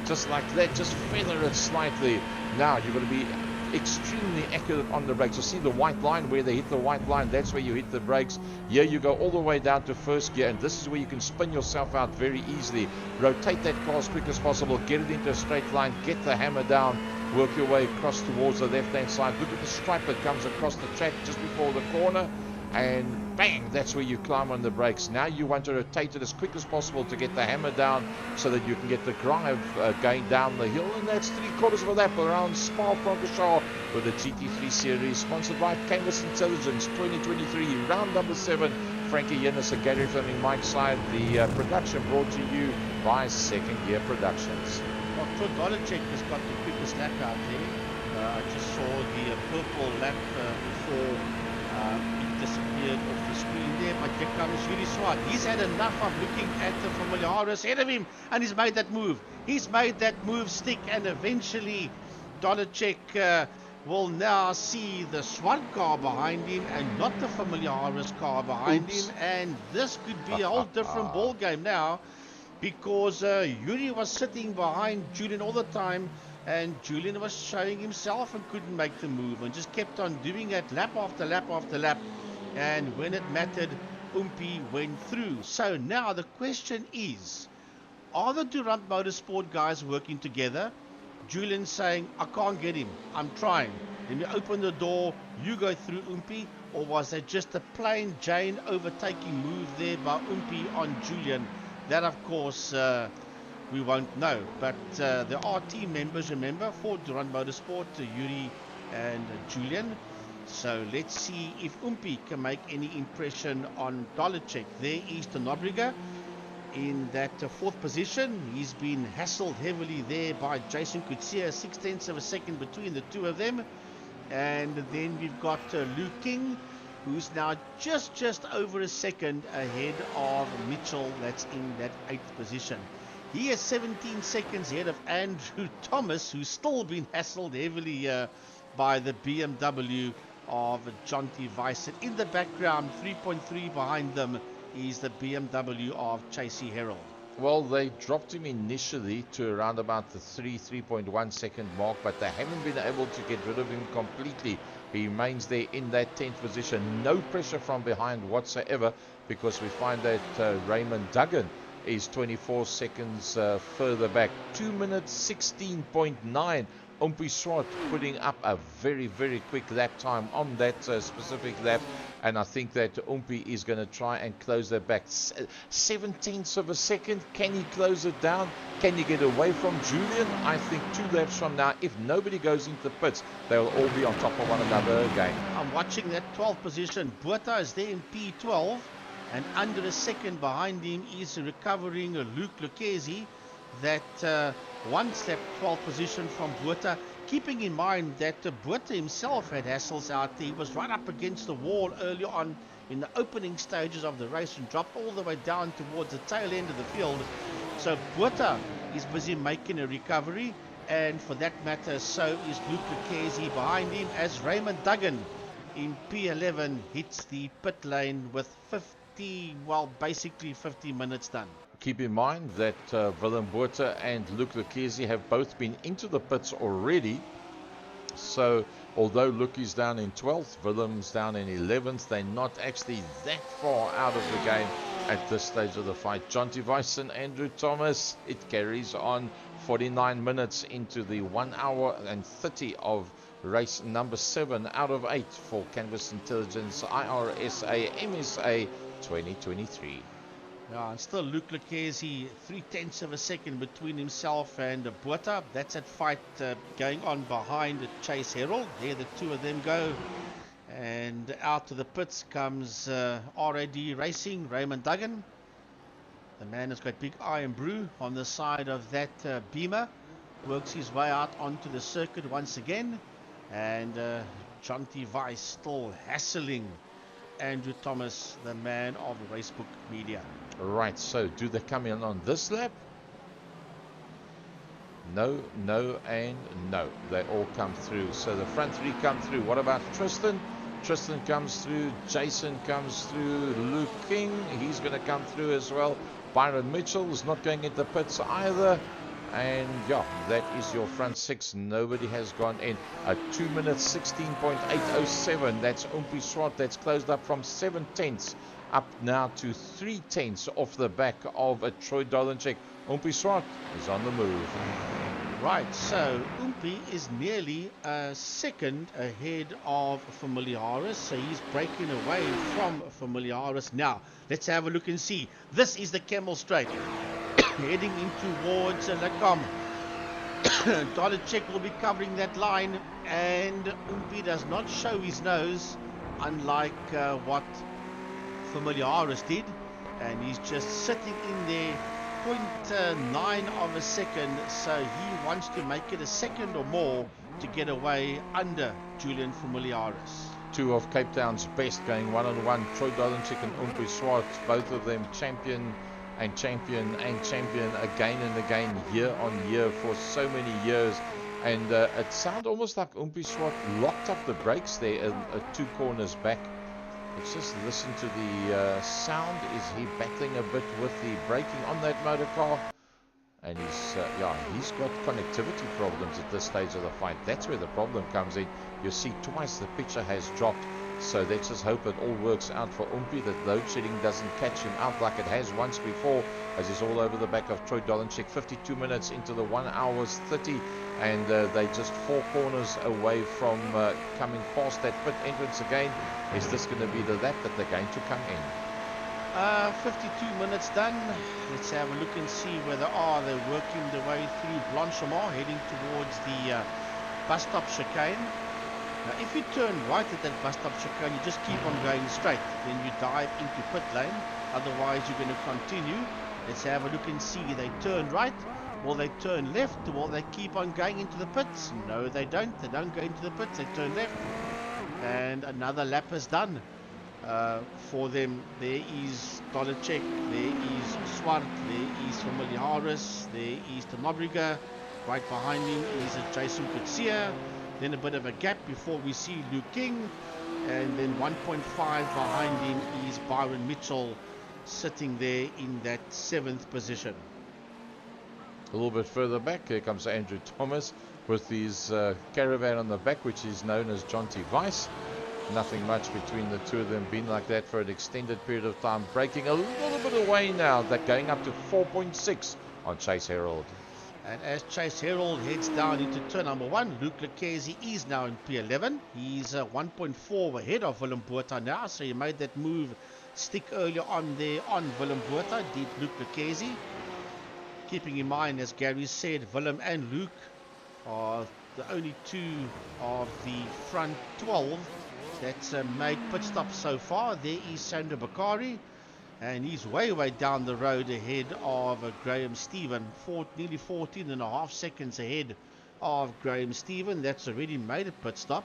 Speaker 1: just like that, just feather it slightly. Now you're going to be extremely accurate on the brakes. You see the white line, where they hit the white line, that's where you hit the brakes. Here you go all the way down to first gear, and this is where you can spin yourself out very easily. Rotate that car as quick as possible, get it into a straight line, get the hammer down, work your way across towards the left hand side. Look at the stripe that comes across the track just before the corner, and bang, that's where you climb on the brakes. Now you want to rotate it as quick as possible to get the hammer down so that you can get the drive going down the hill, and that's 3/4 of a lap around Spa-Francorchamps with the GT3 Series, sponsored by Canvas Intelligence 2023, round number 7. Frankie Yennis and Gary Fleming, Mike Side. The production brought to you by Second Gear Productions.
Speaker 2: Well, Trud Dolacek has got the quickest lap out there. I just saw the purple lap before it disappeared off the screen there, but here comes Yuri Swart. He's had enough of looking at the familiaris ahead of him, and he's made that move. He's made that move stick, and eventually Dolacek will now see the Swart car behind him and not the familiaris car behind him, and this could be a whole different ball game now, because Yuri was sitting behind Julian all the time, and Julian was showing himself and couldn't make the move and just kept on doing it lap after lap after lap, and when it mattered, Umpi went through. So now the question is, are the Durant Motorsport guys working together? Julian saying, I can't get him, I'm trying, let me open the door, you go through Umpi, or was that just a plain Jane overtaking move there by Umpi on Julian? That, of course, we won't know. But there are team members, remember, for Durant Motorsport, Yuri and Julian. So let's see if Umpi can make any impression on Dolacek. There is Tonobriga in that fourth position. He's been hassled heavily there by Jason Kutsia, 6/10 of a second between the two of them. And then we've got Luke King, who's now just over a second ahead of Mitchell, that's in that 8th position. He is 17 seconds ahead of Andrew Thomas, who's still been hassled heavily by the BMW of Jonty Weiss. In the background, 3.3 behind them, is the BMW of Chasey Herald.
Speaker 1: Well, they dropped him initially to around about the 3.1 second mark, but they haven't been able to get rid of him completely. He remains there in that 10th position. No pressure from behind whatsoever, because we find that Raymond Duggan is 24 seconds further back. 2 minutes 16.9. Umpi Swart putting up a very, very quick lap time on that specific lap, and I think that Umpi is going to try and close that back. 0.7 of a second. Can he close it down? Can he get away from Julian? I think 2 laps from now, if nobody goes into the pits, they'll all be on top of one another again.
Speaker 2: I'm watching that 12th position. Buerta is there in P12, and under a second behind him is recovering Luke Lucchesi. That one step 12th position from Buerta, keeping in mind that Buerta himself had hassles out there. He was right up against the wall early on in the opening stages of the race and dropped all the way down towards the tail end of the field. So Buerta is busy making a recovery, and for that matter, so is Luke Lucchesi behind him, as Raymond Duggan in P11 hits the pit lane with 50 minutes done.
Speaker 1: Keep in mind that Willem Buerta and Luke Lucchesi have both been into the pits already. So although Luke is down in 12th, Willem's down in 11th, they're not actually that far out of the game at this stage of the fight. Jonty Weiss and Andrew Thomas, it carries on. 49 minutes into the 1 hour and 30 of race number 7 out of 8 for Canvas Intelligence iRSA MSA 2023.
Speaker 2: Yeah, and still Luke Lucchesi, 0.3 of a second between himself and Buerta. That's that fight going on behind Chase Herald. There the two of them go. And out to the pits comes RAD Racing, Raymond Duggan. The man has got big iron brew on the side of that Beamer. Works his way out onto the circuit once again. And Jonty Weiss still hassling Andrew Thomas, the man of Racebook Media.
Speaker 1: Right, so do they come in on this lap? No, no, and no. They all come through. So the front three come through. What about Tristan? Tristan comes through. Jason comes through. Luke King, he's going to come through as well. Byron Mitchell is not going into pits either. And yeah, that is your front six. Nobody has gone in. A 2 minutes 16.807. That's Umpi Swart. That's closed up from 7/10 up now to 3/10 off the back of a Troy Dolenchek. Umpi Swart is on the move.
Speaker 2: Right, so Umpi is nearly a second ahead of Familiaris, so he's breaking away from Familiaris now. Let's have a look and see. This is the Camel Straight, heading in towards Lacombe. Dolenchek will be covering that line, and Umpi does not show his nose, unlike what Familiaris did, and he's just sitting in there. 0.9 of a second, so he wants to make it a second or more to get away under Julian Familiaris.
Speaker 1: Two of Cape Town's best going one-on-one. Troy Dolenchek and Umpi Swart, both of them champion and champion and champion again and again, year on year for so many years. And it sounded almost like Umpi Swart locked up the brakes there at 2 corners back. Let's just listen to the sound. Is he battling a bit with the braking on that motor car? And he's got connectivity problems at this stage of the fight. That's where the problem comes in. You see twice the picture has dropped. So let's just hope it all works out for Umpi, that load shedding doesn't catch him out like it has once before, as he's all over the back of Troy Dolenchek. 52 minutes into the 1 hours 30, and they're just 4 corners away from coming past that pit entrance again. Is this going to be the lap that they're going to come in?
Speaker 2: 52 minutes done. Let's have a look and see where they are. They're working their way through Blanchemont, heading towards the bus stop chicane. Now, if you turn right at that bus stop chicane, you just keep on going straight. Then you dive into pit lane. Otherwise, you're going to continue. Let's have a look and see. They turn right. Will they turn left? Will they keep on going into the pits? No, they don't. They don't go into the pits. They turn left. And another lap is done for them. There is Dolenchek. There is Swart. There is Familiaris. There is Tomabriga. Right behind him is Jason Kutsia. Then a bit of a gap before we see Luke King, and then 1.5 behind him is Byron Mitchell, sitting there in that 7th position.
Speaker 1: A little bit further back, here comes Andrew Thomas with his caravan on the back, which is known as Jonty Weiss. Nothing much between the two of them, been like that for an extended period of time. Breaking a little bit away now, that going up to 4.6 on Chase Herald.
Speaker 2: And as Chase Herald heads down into turn number 1, Luke Lucchese is now in P11. He's 1.4 ahead of Willem Botha now, so he made that move stick earlier on there on Willem Botha, did Luke Lucchese. Keeping in mind, as Gary said, Willem and Luke are the only two of the front 12 that's made pit stops so far. There is Sandro Bakari, and he's way down the road ahead of Graham Stephen, nearly 14.5 seconds ahead of Graham Stephen. That's already made a pit stop.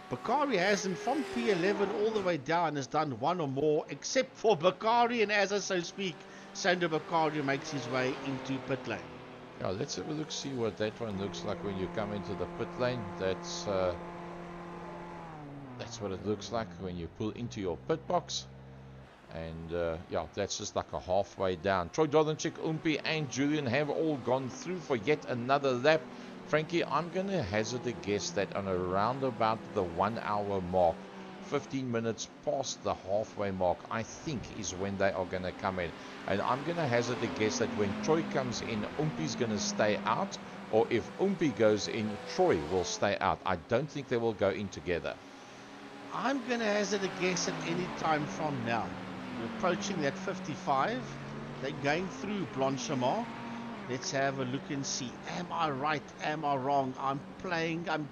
Speaker 2: Bakari hasn't, from P11 all the way down, has done one or more, except for Bakari, and as I so speak, Sandro Bakari makes his way into pit lane.
Speaker 1: Yeah, let's have a look, see what that one looks like when you come into the pit lane. That's what it looks like when you pull into your pit box. And yeah, that's just like a halfway down. Troy Dolenchek, Umpi and Julian have all gone through for yet another lap. Frankie, I'm going to hazard a guess that on around about the 1 hour mark, 15 minutes past the halfway mark, I think is when they are going to come in. And I'm going to hazard a guess that when Troy comes in, Umpi's going to stay out. Or if Umpi goes in, Troy will stay out. I don't think they will go in together.
Speaker 2: I'm going to hazard a guess at any time from now. We're approaching that 55. They're going through Blanchemont. Let's have a look and see. Am I right? Am I wrong? I'm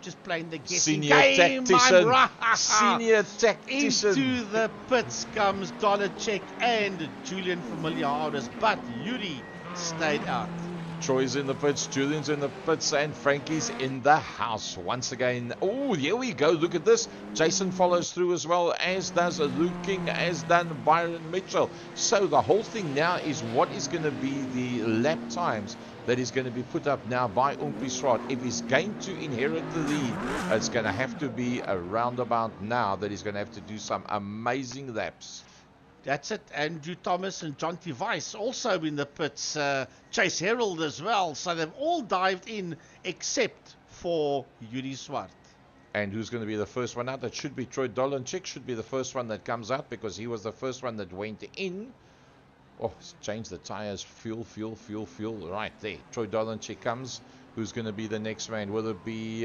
Speaker 2: just playing the guessing game.
Speaker 1: Tactician.
Speaker 2: I'm right.
Speaker 1: Senior tactician.
Speaker 2: Into the pits comes Dolenchek and Julian Familiaris, but Yuri stayed out.
Speaker 1: Troy's in the pits, Julian's in the pits, and Frankie's in the house once again. Oh, here we go. Look at this. Jason follows through as well, as does Luke King, as done Byron Mitchell. So the whole thing now is what is going to be the lap times that is going to be put up now by Umpi Swart. If he's going to inherit the lead, it's going to have to be a roundabout now that he's going to have to do some amazing laps.
Speaker 2: That's it. Andrew Thomas and Jonty Weiss also in the pits. Chase Herald as well. So they've all dived in except for Yuri Swart.
Speaker 1: And who's going to be the first one out? That should be Troy Dolanchik. Should be the first one that comes out because he was the first one that went in. Oh, change the tires. Fuel. Right there. Troy Dolanchik comes. Who's going to be the next man? Will it be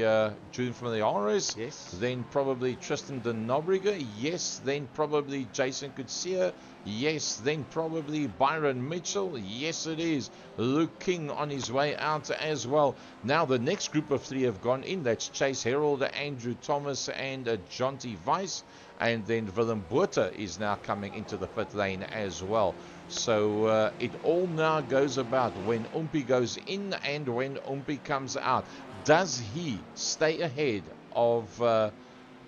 Speaker 1: Julian from the RS?
Speaker 2: Yes.
Speaker 1: Then probably Tristan de Nobrega. Yes. Then probably Jason Coetzee. Yes. Then probably Byron Mitchell. Yes, it is. Luke King on his way out as well. Now the next group of three have gone in. That's Chase Herald, Andrew Thomas, and Jonty Weiss. And then Willem Botha is now coming into the pit lane as well. So it all now goes about when Umpi goes in and when Umpi comes out. Does he stay ahead of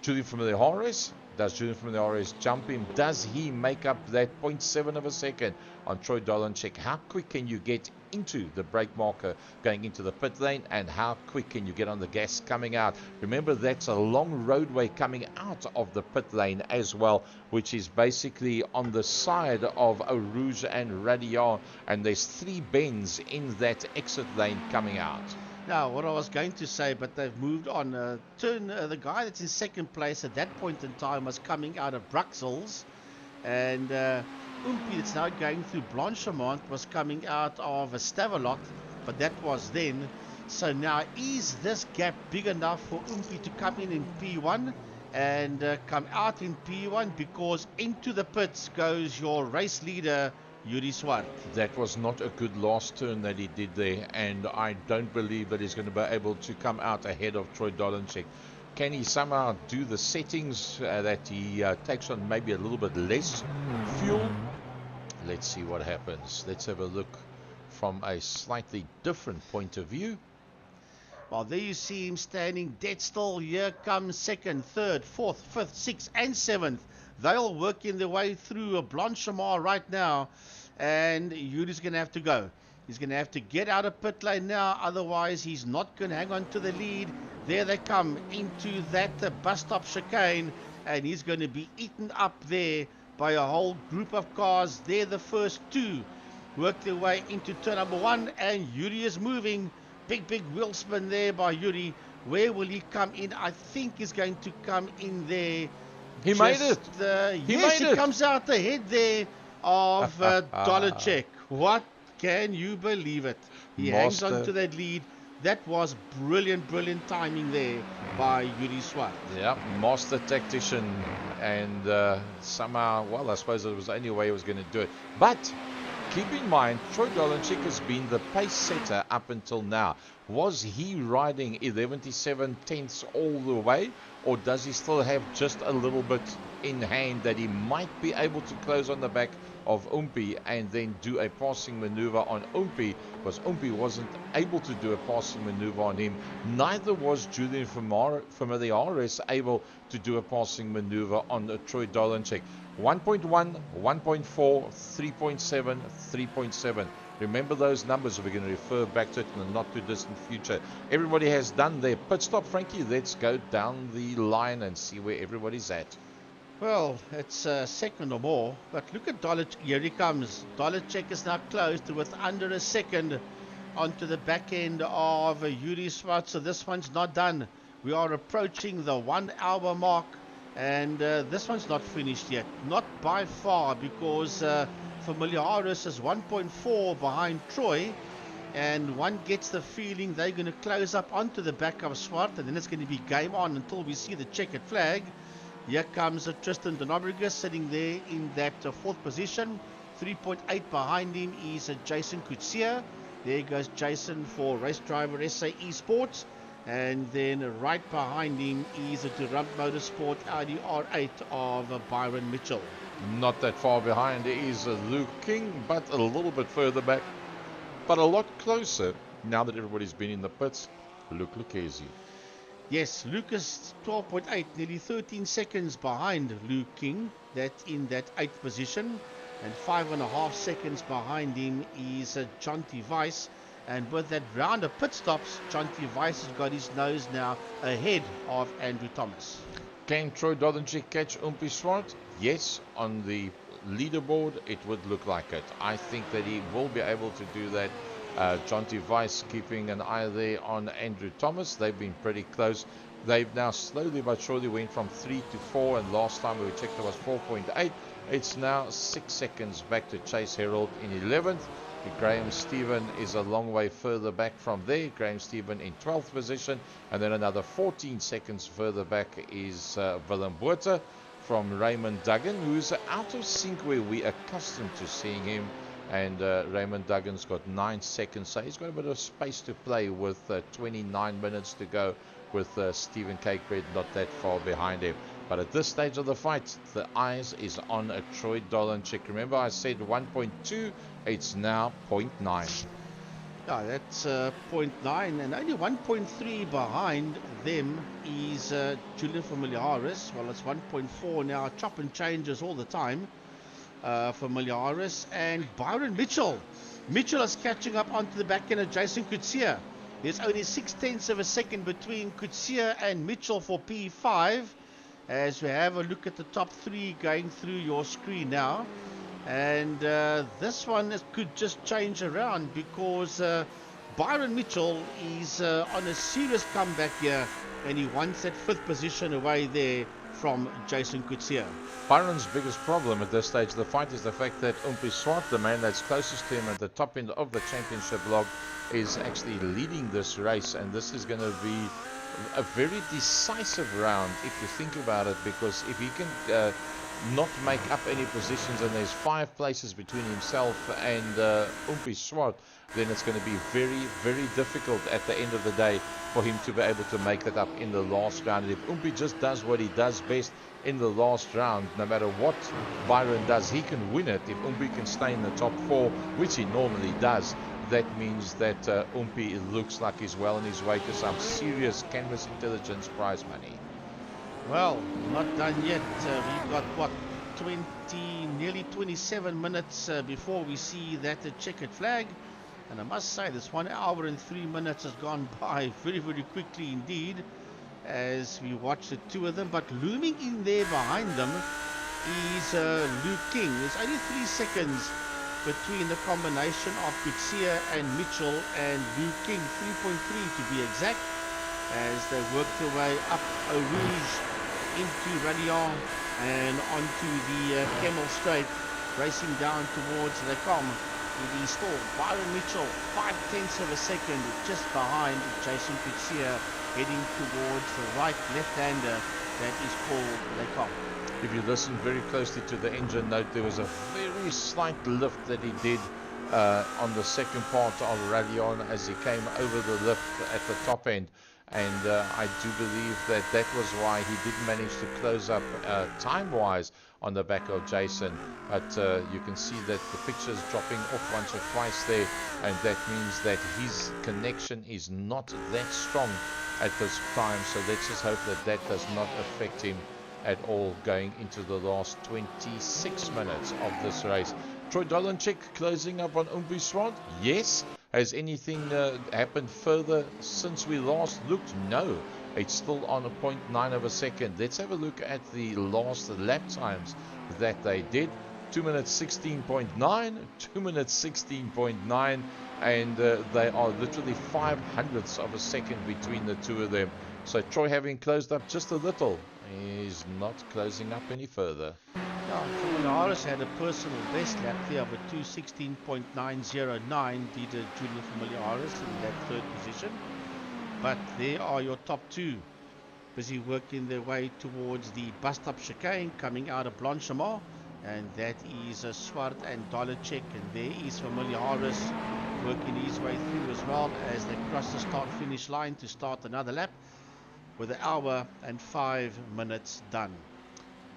Speaker 1: Julian from the RS? Does Julian from the RS jump him? Does he make up that 0.7 of a second on Troy Dolanchik? How quick can you get into the brake marker going into the pit lane, and how quick can you get on the gas coming out? Remember, that's a long roadway coming out of the pit lane as well, which is basically on the side of Eau Rouge and Radial, and there's 3 bends in that exit lane coming out.
Speaker 2: Now, what I was going to say, but they've moved on. The guy that's in second place at that point in time was coming out of Bruxelles, and Umpi that's now going through Blanchemont was coming out of Stavelot, but that was then. So now, is this gap big enough for Umpi to come in P1 and come out in P1, because into the pits goes your race leader, Yuri Swart.
Speaker 1: That was not a good last turn that he did there, and I don't believe that he's going to be able to come out ahead of Troy Dolanchik. Can he somehow do the settings that he takes on maybe a little bit less fuel? Let's see what happens. Let's have a look from a slightly different point of view.
Speaker 2: Well, there you see him standing dead still. Here comes second, third, fourth, fifth, sixth, and seventh. They'll work in their way through a Blanchemont right now, and Yuri's going to have to go. He's going to have to get out of pit lane now, otherwise he's not going to hang on to the lead. There they come into that bus stop chicane, and he's going to be eaten up there by a whole group of cars. They're the first 2. Work their way into turn number 1, and Yuri is moving. Big wheel spin there by Yuri. Where will he come in? I think he's going to come in there.
Speaker 1: He made it.
Speaker 2: He comes out ahead there of Dolanchik. What? Can you believe it? He hangs on to that lead. That was brilliant timing there by Yuri Swart.
Speaker 1: Yeah, master tactician, and somehow, well, I suppose it was the only way he was going to do it. But keep in mind, Troy Dolanchik has been the pace setter up until now. Was he riding 11.7 all the way, or does he still have just a little bit in hand that he might be able to close on the back of Umpi and then do a passing maneuver on Umpi? Because Umpi wasn't able to do a passing maneuver on him. Neither was Julian from the RS able to do a passing maneuver on Troy Dolanchik. 1.1, 1.4, 3.7, 3.7. Remember those numbers. We're going to refer back to it in the not too distant future. Everybody has done their pit stop, Frankie. Let's go down the line and see where everybody's at.
Speaker 2: Well, it's a second or more, but look at Dolanchik. Here he comes. Dolanchik is now closed with under a second onto the back end of Yuri Swart. So this one's not done. We are approaching the 1 hour mark, and this one's not finished yet. Not by far, because Familiaris is 1.4 behind Troy, and one gets the feeling they're going to close up onto the back of Swart, and then it's going to be game on until we see the checkered flag. Here comes Tristan de Nobrega sitting there in that 4th position. 3.8 behind him is Jason Coetzee. There goes Jason for race driver SA Esports. And then right behind him is a Durant Motorsport Audi R8 of Byron Mitchell.
Speaker 1: Not that far behind is Luke King, but a little bit further back, but a lot closer now that everybody's been in the pits. Luke Lucchesi.
Speaker 2: Yes, Lucas 12.8, nearly 13 seconds behind Luke King, that's in that 8th position, and 5.5 seconds behind him is Jonty Weiss. And with that round of pit stops, Jonty Weiss has got his nose now ahead of Andrew Thomas.
Speaker 1: Can Troy Dolanchik catch Umpi Swart? Yes, on the leaderboard, it would look like it. I think that he will be able to do that. John Weiss keeping an eye there on Andrew Thomas. They've been pretty close. They've now slowly but surely went from 3 to 4, and last time we checked it was 4.8. It's now 6 seconds back to Chase Herald in 11th. Graham Stephen is a long way further back from there. Graham Stephen in 12th position, and then another 14 seconds further back is Willem Botha from Raymond Duggan, who's out of sync where we're accustomed to seeing him. And Raymond Duggan's got 9 seconds, so he's got a bit of space to play with 29 minutes to go, with Stephen Cakebread not that far behind him. But at this stage of the fight, the eyes is on a Troy Dolanchik. Remember, I said 1.2, it's now 0.9.
Speaker 2: Yeah, that's 0.9, and only 1.3 behind them is Julian Familiaris. Well, it's 1.4 now, chop and changes all the time. Familiaris and Byron Mitchell. Mitchell is catching up onto the back end of Jason Coetzee. There's only 0.6 of a second between Coetzee and Mitchell for P5. As we have a look at the top three going through your screen now. And this one could just change around, because Byron Mitchell is on a serious comeback here, and he wants that 5th position away there from Jason Coetzee.
Speaker 1: Byron's biggest problem at this stage of the fight is the fact that Umpi Swart, the man that's closest to him at the top end of the championship log, is actually leading this race, and this is going to be a very decisive round if you think about it, because if he can not make up any positions, and there's 5 places between himself and Umpi Swart, then it's going to be very, very difficult at the end of the day for him to be able to make that up in the last round. And if Umpi just does what he does best in the last round, no matter what Byron does, he can win it. If Umpi can stay in the top 4, which he normally does, that means that Umpi looks like he's well on his way to some serious Canvas Intelligence prize money.
Speaker 2: Well, not done yet. We've got, what, nearly 27 minutes before we see that checkered flag. And I must say, this 1 hour and 3 minutes has gone by very, very quickly indeed, as we watch the two of them. But looming in there behind them is Luke King. There's only 3 seconds between the combination of Coetzee and Mitchell and Luke King, 3.3 to be exact, as they work their way up Eau Rouge into Radion and onto the Camel Straight, racing down towards Les Combes. It is still Byron Mitchell, 0.5 of a second just behind Jason Coetzee, heading towards the right left-hander that is called Les Combes.
Speaker 1: If you listen very closely to the engine note, there was a very slight lift that he did on the second part of Radion as he came over the lift at the top end. And I do believe that that was why he didn't manage to close up time-wise on the back of Jason. But you can see that the picture is dropping off once or twice there, and that means that his connection is not that strong at this time. So let's just hope that that does not affect him at all going into the last 26 minutes of this race. Troy Dolanchik closing up on Umpi Swart. Yes. Has anything happened further since we last looked? No. It's still on a 0.9 of a second. Let's have a look at the last lap times that they did. 2 minutes 16.9, 2 minutes 16.9, and they are literally 0.05 of a second between the two of them. So Troy, having closed up just a little, is not closing up any further.
Speaker 2: Familiaris had a personal best lap there of a 2:16.909, did Julian Familiaris in that 3rd position. But there are your top two, busy working their way towards the bus-stop chicane coming out of Blanchimont, and that is Swart and Dolanchik, and there is Familiaris working his way through as well as they cross the start-finish line to start another lap with 1 hour and 5 minutes done.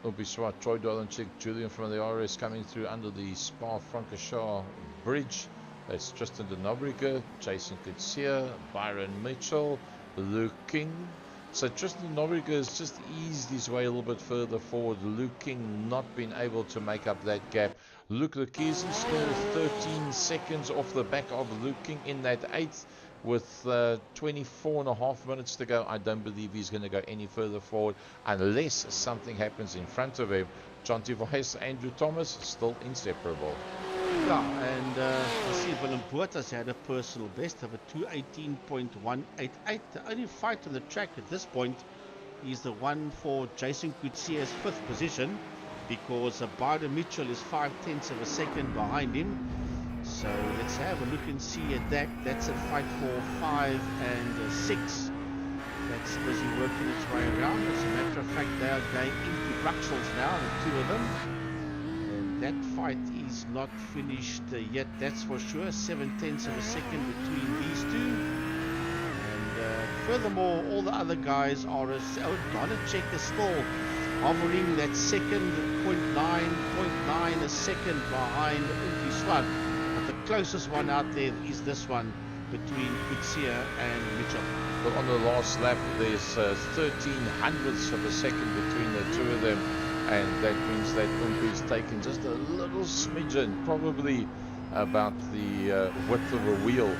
Speaker 1: Umpi Swart, Troy Dolanchik, Julian Familiaris coming through under the Spa-Francorchamps bridge. That's Tristan de Nobrega, Jason Coetzee, Byron Mitchell, Luke King. So Tristan de Nobrega has just eased his way a little bit further forward. Luke King not been able to make up that gap. Luke Lucchese still 13 seconds off the back of Luke King in that 8th. with 24.5 minutes to go. I don't believe he's going to go any further forward unless something happens in front of him. Jonty Weiss, Andrew Thomas, still inseparable.
Speaker 2: Yeah, and I see Willem Bottas had a personal best of a 2:18.188. The only fight on the track at this point is the one for Jason Coetzee's 5th position, because Biden Mitchell is 0.5 of a second behind him. So let's have a look and see at that. That's a fight for 5 and 6. That's busy working its way around. As a matter of fact, they are going into Bruxelles now, the two of them. And that fight is not finished yet, that's for sure. 0.7 of a second between these two. And furthermore, all the other guys are Donacek is still hovering that second, 0.9 a second behind Umpi Swart. But the closest one out there is this one between Coetzee and Mitchell.
Speaker 1: But on the last lap, there's 0.13 of a second between the two of them, and that means that Umpi's taken just a little smidgen, probably about the width of a wheel,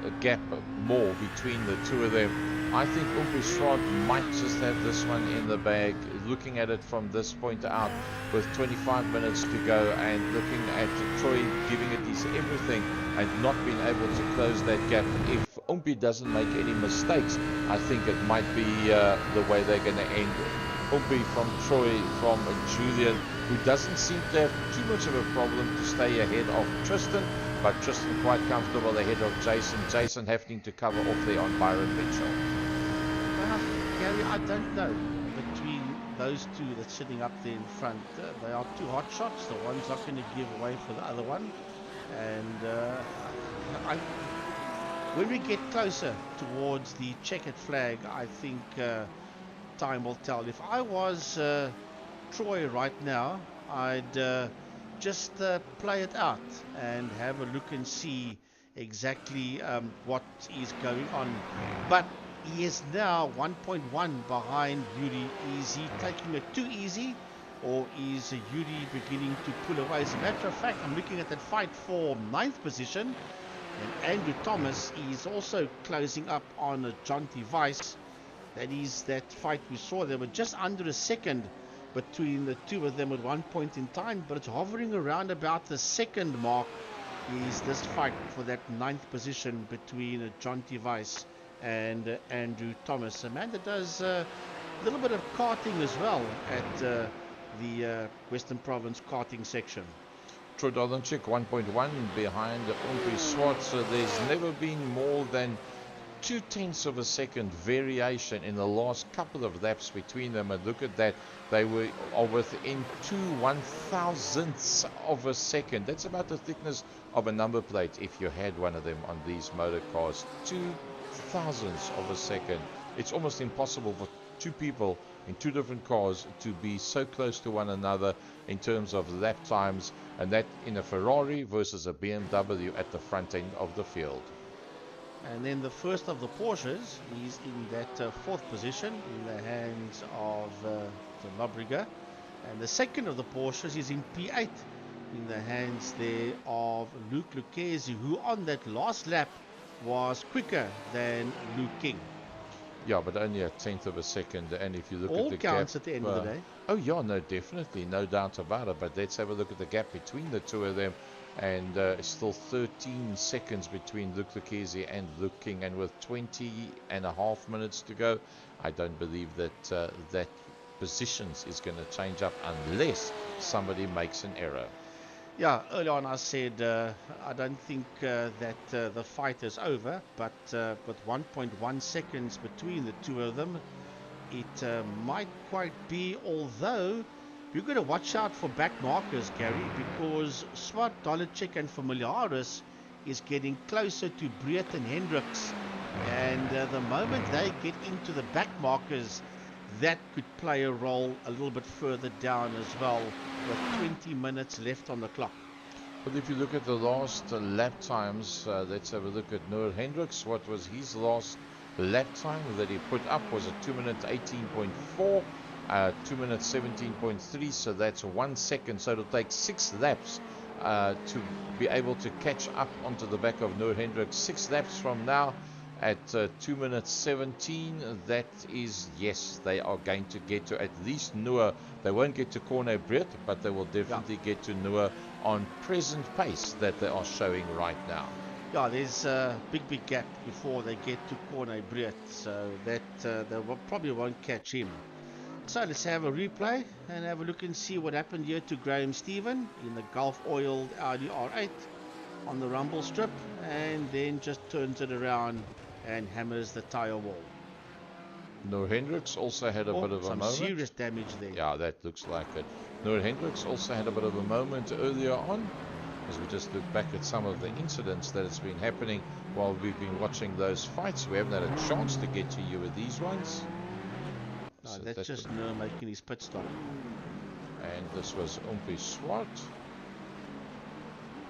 Speaker 1: a gap more between the two of them. I think Umpi Swart might just have this one in the bag. Looking at it from this point out, with 25 minutes to go, and looking at Troy giving it his everything and not being able to close that gap. If Umpi doesn't make any mistakes, I think it might be the way they're going to end. Umpi from Troy, from Julian, who doesn't seem to have too much of a problem to stay ahead of Tristan, but Tristan quite comfortable ahead of Jason. Jason having to cover off there on Byron Mitchell.
Speaker 2: Well, Gary, I don't know. Between those two that's sitting up there in front, they are two hot shots. The one's not going to give away for the other one. And when we get closer towards the checkered flag, I think time will tell. If I was Troy right now, I'd just play it out and have a look and see exactly what is going on. But he is now 1.1 behind Yuri. Is he taking it too easy, or is Yuri beginning to pull away? As a matter of fact, I'm looking at that fight for 9th position, and Andrew Thomas is also closing up on Jonty Weiss. That is that fight we saw. They were just under a second between the two of them at one point in time, but it's hovering around about the second mark is this fight for that 9th position between Jonty Weiss and Andrew Thomas. Amanda does a little bit of karting as well at the Western Province karting section.
Speaker 1: Troy Donacek 1.1 behind Umpi Swart, so there's never been more than 0.2 of a second variation in the last couple of laps between them. And look at that, they were within 2/1000ths of a second. That's about the thickness of a number plate if you had one of them on these motor cars. 0.002 of a second. It's almost impossible for two people in two different cars to be so close to one another in terms of lap times, and that in a Ferrari versus a BMW at the front end of the field.
Speaker 2: And then the first of the Porsches is in that 4th position in the hands of the Lobbriger. And the second of the Porsches is in P8 in the hands there of Luke Lucchesi, who on that last lap was quicker than Luke King.
Speaker 1: Yeah, but only a 1/10 of a second. And if you look
Speaker 2: All
Speaker 1: at the
Speaker 2: counts
Speaker 1: gap,
Speaker 2: at the end of the day.
Speaker 1: Oh yeah, no, definitely, no doubt about it. But let's have a look at the gap between the two of them. And still 13 seconds between Luke Lucchesi and Luke King, and with 20.5 minutes to go, I don't believe that that positions is going to change up unless somebody makes an error.
Speaker 2: Yeah, early on I said I don't think that the fight is over, but with 1.1 seconds between the two of them, it might quite be, although you've got to watch out for back markers, Gary, because Swart, Donacek and Familiaris is getting closer to Breet and Hendricks, and the moment they get into the back markers, that could play a role a little bit further down as well, with 20 minutes left on the clock.
Speaker 1: But if you look at the last lap times, let's have a look at Noor Hendricks. What was his last lap time that he put up? Was a 2 minutes 18.4. 2 minutes 17.3, so that's 1 second. So it'll take 6 laps to be able to catch up onto the back of Noor Hendricks. 6 laps from now, at 2 minutes 17. That is, yes, they are going to get to at least Noor. They won't get to Corne Brit, but they will definitely get to Noor on present pace that they are showing right now.
Speaker 2: Yeah, there's a big gap before they get to Corne Brit, so that they probably won't catch him. So let's have a replay and have a look and see what happened here to Graham Stephen in the Gulf oiled Audi R8 on the rumble strip, and then just turns it around and hammers the tire wall.
Speaker 1: Noor Hendricks also had a bit of a moment.
Speaker 2: Some serious damage there.
Speaker 1: Yeah, that looks like it. Noor Hendricks also had a bit of a moment earlier on, as we just look back at some of the incidents that has been happening while we've been watching those fights. We haven't had a chance to get to you with these ones.
Speaker 2: No, so that's just Noor making his pit stop.
Speaker 1: And this was Umpi Swart.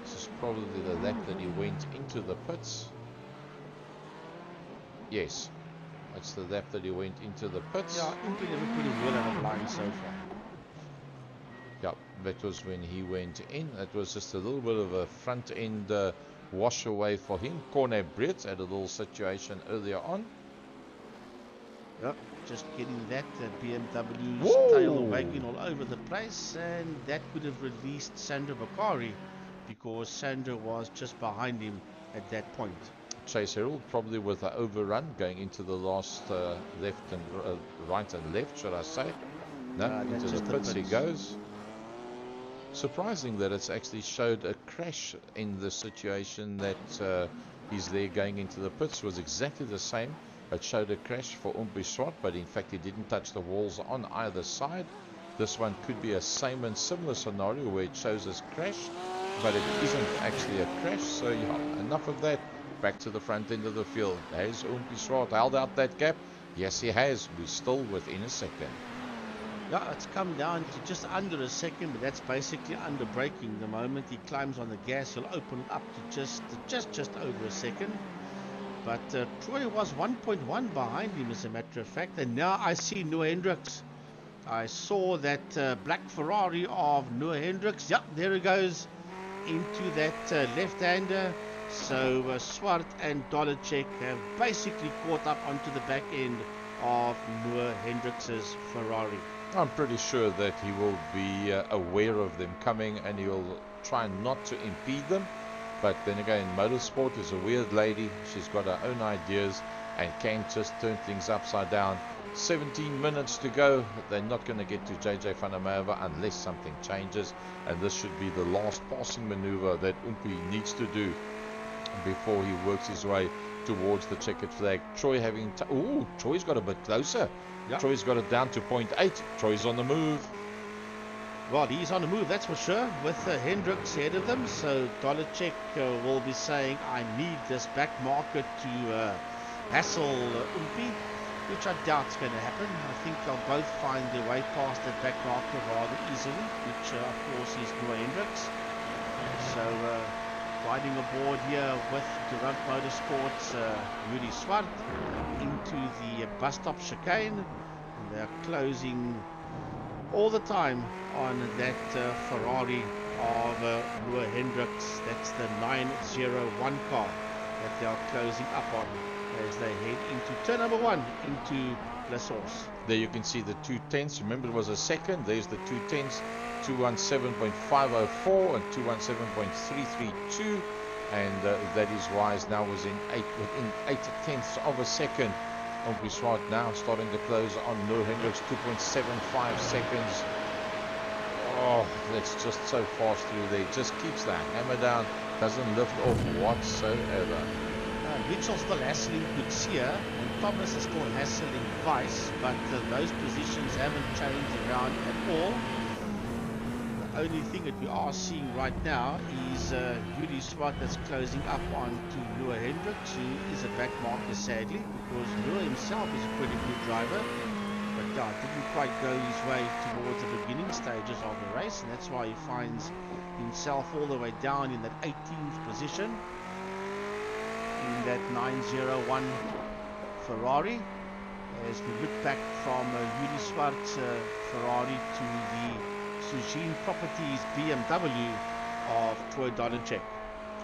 Speaker 1: This is probably the lap that he went into the pits. Yes, that's the lap that he went into the pits.
Speaker 2: Yeah, Umpi never put him well out of line so far.
Speaker 1: Yeah, that was when he went in. That was just a little bit of a front end wash away for him. Corne Brit had a little situation earlier on.
Speaker 2: Yep, just getting that BMW's tail wagging all over the place, and that would have released Sandro Bakari because Sandro was just behind him at that point.
Speaker 1: Chase Herald probably with an overrun going into the last left and right and left, should I say? No, into the pits he goes. Surprising that it's actually showed a crash in the situation that he's there going into the pits. Was exactly the same. It showed a crash for Umpi Swart, but in fact he didn't touch the walls on either side. This one could be a same and similar scenario where it shows as crash, but it isn't actually a crash. So yeah, enough of that. Back to the front end of the field. Has Umpi Swart held out that gap? Yes, he has. We're still within a second.
Speaker 2: Yeah, it's come down to just under a second, but that's basically under braking. The moment he climbs on the gas, he'll open up to just over a second. But Troy was 1.1 behind him, as a matter of fact. And now I see Noor Hendricks. I saw that black Ferrari of Noor Hendricks. Yep, there he goes into that left-hander. So Swart and Dolacek have basically caught up onto the back end of Noor Hendricks' Ferrari.
Speaker 1: I'm pretty sure that he will be aware of them coming, and he'll try not to impede them. But then again, motorsport is a weird lady. She's got her own ideas and can just turn things upside down. 17 minutes to go. They're not going to get to JJ van der Merwe unless something changes. And this should be the last passing maneuver that Umpi needs to do before he works his way towards the checkered flag. Troy having... Troy's got a bit closer. Yep. Troy's got it down to 0.8. Troy's on the move.
Speaker 2: Well, he's on the move, that's for sure, with Hendricks ahead of them. So Dolacek will be saying, I need this back marker to hassle Umpi, which I doubt is going to happen. I think they'll both find their way past that back marker rather easily, which of course is Noor Hendricks. So riding aboard here with Durant Motorsports, Rudy Swart into the bus stop chicane. And they're closing all the time on that Ferrari of Noor Hendricks. That's the 901 car that they are closing up on as they head into turn number 1 into La Source.
Speaker 1: There you can see the 210s. Remember, it was a second. There's the 210s, 217.504 and 217.332, and that is why it's now within 8/10ths of a second. Umpi Swart now starting to close on Noor Hendricks, 2.75 seconds. Oh, that's just so fast through there. Just keeps the hammer down, doesn't lift off whatsoever.
Speaker 2: Mitchell's still hassling Gutsia, and Thomas is still hassling Weiss, but those positions haven't changed around at all. The only thing that we are seeing right now is Rudy Swart that's closing up onto Noor Hendricks, who is a back marker sadly, because Noor himself is a pretty good driver, but didn't quite go his way towards the beginning stages of the race, and that's why he finds himself all the way down in that 18th position in that 901 Ferrari. As we look back from Rudy Swart's Ferrari to the Sujin Properties BMW of Troy Dolacek.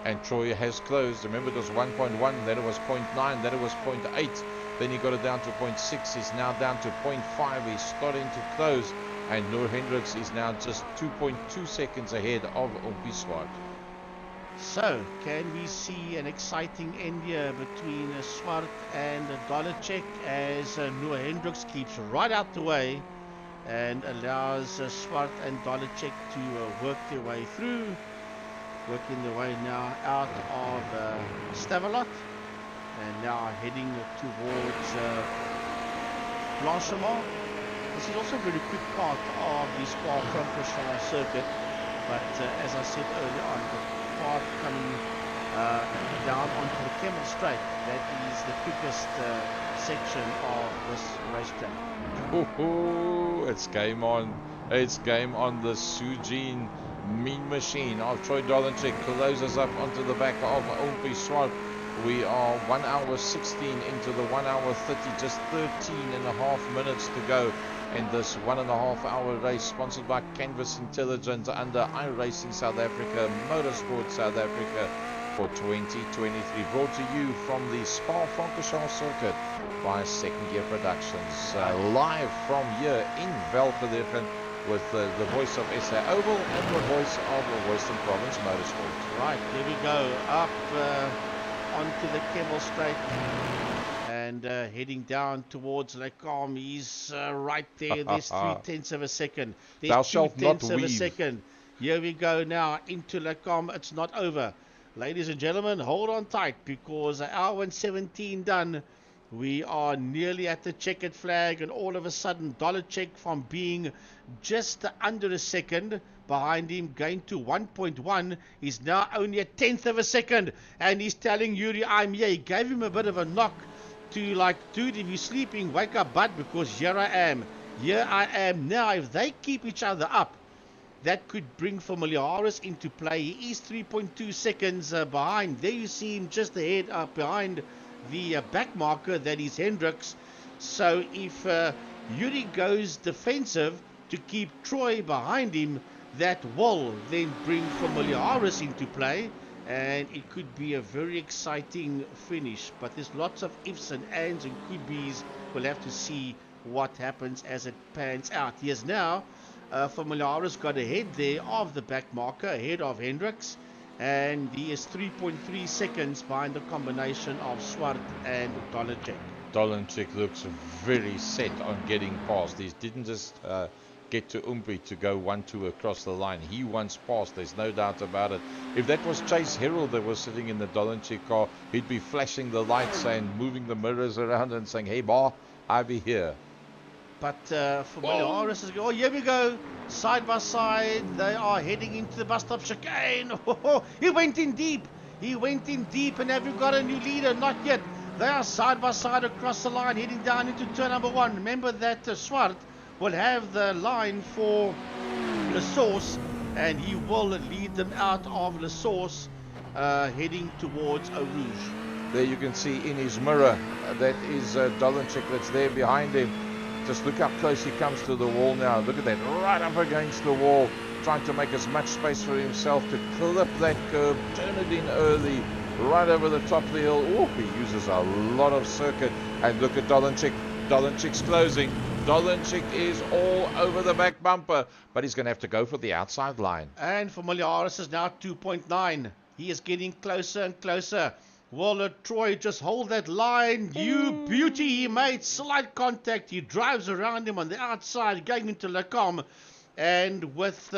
Speaker 1: And Troy has closed. Remember, it was 1.1, then it was 0.9, then it was 0.8. Then he got it down to 0.6. He's now down to 0.5. He's starting to close. And Noor Hendricks is now just 2.2 seconds ahead of Umpi Swart.
Speaker 2: So, can we see an exciting end here between Swart and Dolacek as Noor Hendricks keeps right out the way and allows Swart and Dolacek to work their way through. Working their way now out of Stavelot and now heading towards Blanchemont. This is also a very quick part of the Spa-Francorchamps circuit, but as I said earlier on, the part coming down onto the Camel Straight, that is the quickest section of this racetrack.
Speaker 1: Ooh, it's game on. It's game on the Sujin Mean Machine of Troy Dolacek closes up onto the back of Umpi Swart. We are 1 hour 16 into the 1 hour 30, just 13.5 minutes to go in this 1.5 hour race, sponsored by Canvas Intelligence under iRacing South Africa, Motorsport South Africa for 2023. Brought to you from the Spa-Francorchamps circuit by Second Gear Productions. Live from here in Velgelegem with the voice of SA Oval and the voice of the Western Province Motorsport.
Speaker 2: Right, here we go, up onto the Camel Straight and heading down towards Le Calme. He's right there. There's 0.3 of a second. There's 0.2 of a second. Here we go now into Le Calme. It's not over. Ladies and gentlemen, hold on tight because an hour and 17 done. We are nearly at the checkered flag, and all of a sudden Dolacek, from being just under a second behind him, going to 1.1, is now only a 1/10 of a second, and he's telling Yuri, I'm here. He gave him a bit of a knock to like, dude, if you're sleeping, wake up, bud, because here I am. Now, if they keep each other up, that could bring Familiaris into play. He is 3.2 seconds behind. There you see him just ahead up behind the back marker, that is Hendricks. So if Yuri goes defensive to keep Troy behind him, that will then bring Familiaris into play, and it could be a very exciting finish. But there's lots of ifs and ands and could be's. We'll have to see what happens as it pans out. Yes, now Familiaris got ahead there of the back marker, ahead of Hendricks, and he is 3.3 seconds behind the combination of Swart and Dolacek.
Speaker 1: Dolacek looks very set on getting past. He didn't just get to Umpi to go 1-2 across the line. He wants past, there's no doubt about it. If that was Chase Herald that was sitting in the Dolacek car, he'd be flashing the lights and moving the mirrors around and saying, hey, bar, I'll be here.
Speaker 2: But Familiaris is, here we go, side by side. They are heading into the bus stop chicane. He went in deep. And have you got a new leader? Not yet. They are side by side across the line, heading down into turn number 1. Remember that Swart will have the line for Le Source, and he will lead them out of Le Source, heading towards Eau Rouge.
Speaker 1: There you can see in his mirror, that is Dolacek that's there behind him. Just look how close he comes to the wall now. Look at that, right up against the wall, trying to make as much space for himself to clip that curve, turn it in early, right over the top of the hill. Oh, he uses a lot of circuit. And look at Dolacek. Dolacek's closing. Dolacek is all over the back bumper, but he's going to have to go for the outside line.
Speaker 2: And Familiaris is now 2.9. He is getting closer and closer. Will Troy just hold that line? You beauty, he made slight contact. He drives around him on the outside, going into Le Calme. And with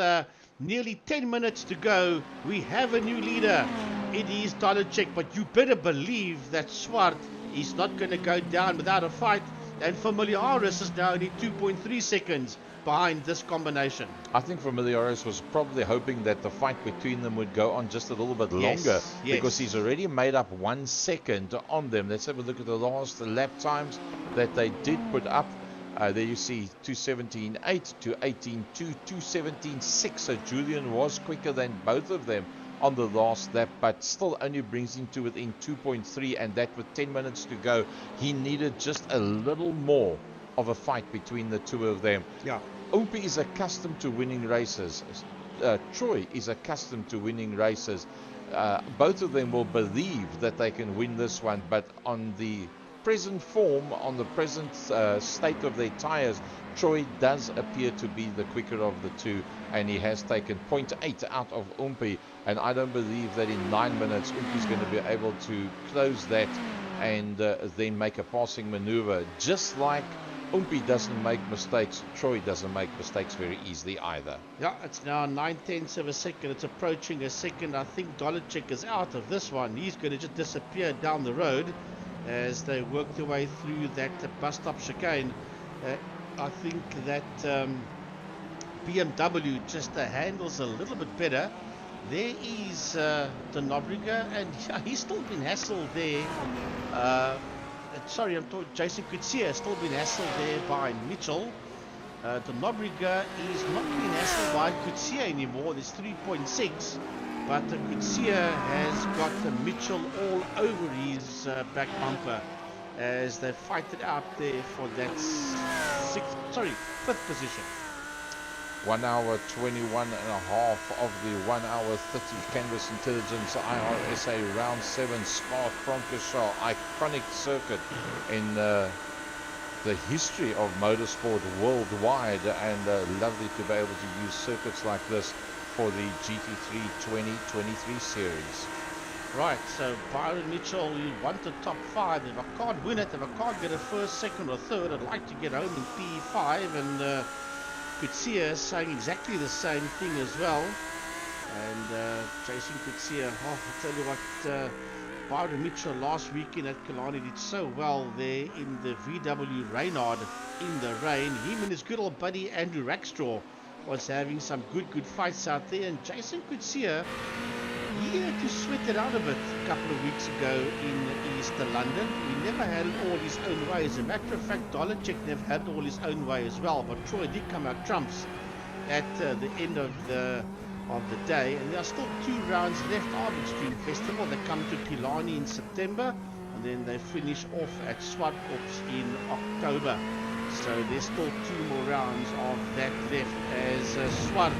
Speaker 2: nearly 10 minutes to go, we have a new leader. It is Dolacek, but you better believe that Swart is not going to go down without a fight. And Familiaris is now only 2.3 seconds behind this combination.
Speaker 1: I think Familiaris was probably hoping that the fight between them would go on just a little bit longer, because he's already made up 1 second on them. Let's have a look at the last lap times that they did put up. There you see 2:17.8 to 18.2, 2:17.6. So Julian was quicker than both of them on the last lap, but still only brings him to within 2.3, and that with 10 minutes to go. He needed just a little more of a fight between the two of them.
Speaker 2: Yeah.
Speaker 1: Umpi is accustomed to winning races. Troy is accustomed to winning races. both of them will believe that they can win this one, but on the present form, on the present state of their tires, Troy does appear to be the quicker of the two, and he has taken 0.8 out of Umpi, and I don't believe that in 9 minutes Umpi's going to be able to close that and then make a passing maneuver. Just like Umpi doesn't make mistakes, Troy doesn't make mistakes very easily either.
Speaker 2: Yeah, it's now 9/10 of a second. It's approaching a second. I think Dolacek is out of this one. He's going to just disappear down the road as they work their way through that bus stop chicane. I think that BMW just handles a little bit better. There is De Nobrega, and he's still been hassled there. Sorry, I'm talking Jason Coetzee has still been hassled there by Mitchell. De Nobrega is not being hassled by Coetzee anymore. There's 3.6, but Coetzee has got Mitchell all over his back bumper as they fight it out there for that fifth position.
Speaker 1: 1 hour 21 and a half of the 1 hour 30 Canvas Intelligence iRSA round 7 Spa-Francorchamps, iconic circuit in the history of motorsport worldwide, and lovely to be able to use circuits like this for the GT3 2023 series.
Speaker 2: Right, so Byron Mitchell, you want the top 5. If I can't win it, if I can't get a first, second or third, I'd like to get home in P5, and Coetzee saying exactly the same thing as well. And Jason Coetzee, I tell you what, Byron Mitchell last weekend at Killarney did so well there in the VW Reynard in the rain. Him and his good old buddy Andrew Rackstraw was having some good fights out there, and Jason Coetzee, he had to sweat it out a bit a couple of weeks ago in East London. He never had it all his own way. As a matter of fact, Dolacek never had it all his own way as well. But Troy did come out trumps at the end of the day. And there are still 2 rounds left of Extreme Festival. They come to Killarney in September, and then they finish off at Swartkorps in October. So there's still 2 more rounds of that left, as Swart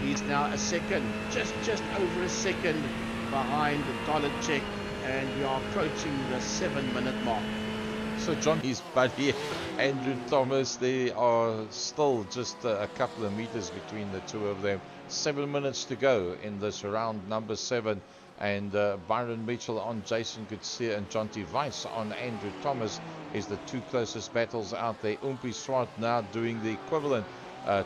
Speaker 2: is now a second, just over a second behind Dolacek, and we are approaching the 7-minute mark.
Speaker 1: So John, his buddy Andrew Thomas, they are still just a couple of meters between the two of them. 7 minutes to go in this round number 7, and Byron Mitchell on Jason Coetzee and Jonty Weiss on Andrew Thomas is the 2 closest battles out there. Umpi Swart now doing the equivalent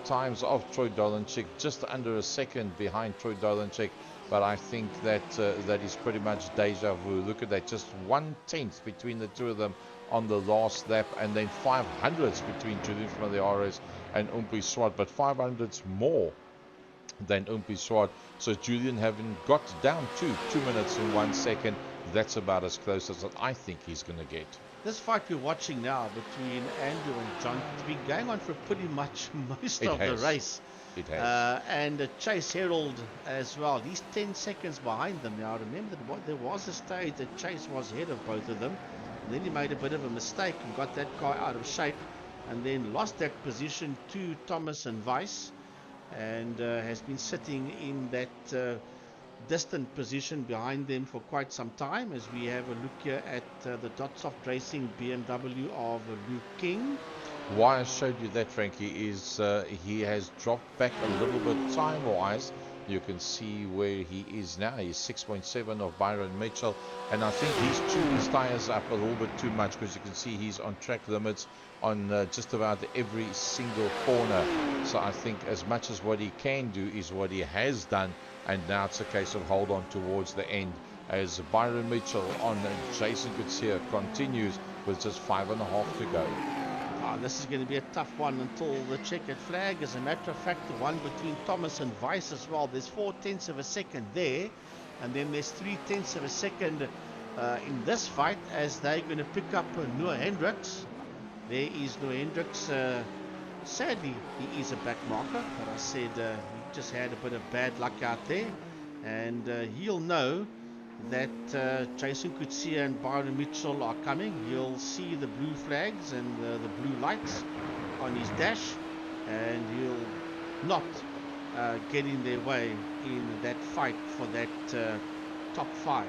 Speaker 1: times of Troy Dolacek, just under a second behind Troy Dolacek, but I think that that is pretty much deja vu. Look at that, just 1/10 between the two of them on the last lap, and then 500ths between Julian from the RS and Umpi Swart, but 500ths more than Umpi Swart. So Julian having got down to 2 minutes and 1 second, that's about as close as I think he's going to get.
Speaker 2: This fight we're watching now between Andrew and John has been going on for pretty much most of the race.
Speaker 1: It has.
Speaker 2: And Chase Herald as well. He's 10 seconds behind them now. Remember, there was a stage that Chase was ahead of both of them. And then he made a bit of a mistake and got that car out of shape, and then lost that position to Thomas and Weiss, and has been sitting in that distant position behind them for quite some time, as we have a look here at the Dotsoft Racing BMW of Luke King.
Speaker 1: Why I showed you that, Frankie, is he has dropped back a little bit time-wise. You can see where he is now. He's 6.7 of Byron Mitchell, and I think he's chewed his tires up a little bit too much, because you can see he's on track limits on just about every single corner. So I think as much as what he can do is what he has done, and now it's a case of hold on towards the end, as Byron Mitchell on Jason Coetzee continues with just 5.5 to go.
Speaker 2: This is going to be a tough one until the checkered flag. As a matter of fact, the one between Thomas and Weiss as well, there's 0.4 of a second there, and then there's 0.3 of a second in this fight, as they're going to pick up Noah Hendricks. There is Noah Hendricks. Sadly, he is a back marker, but I said he just had a bit of bad luck out there, and he'll know that Jason Coetzee and Byron Mitchell are coming. He'll see the blue flags and the blue lights on his dash, and he'll not getting their way in that fight for that top 5.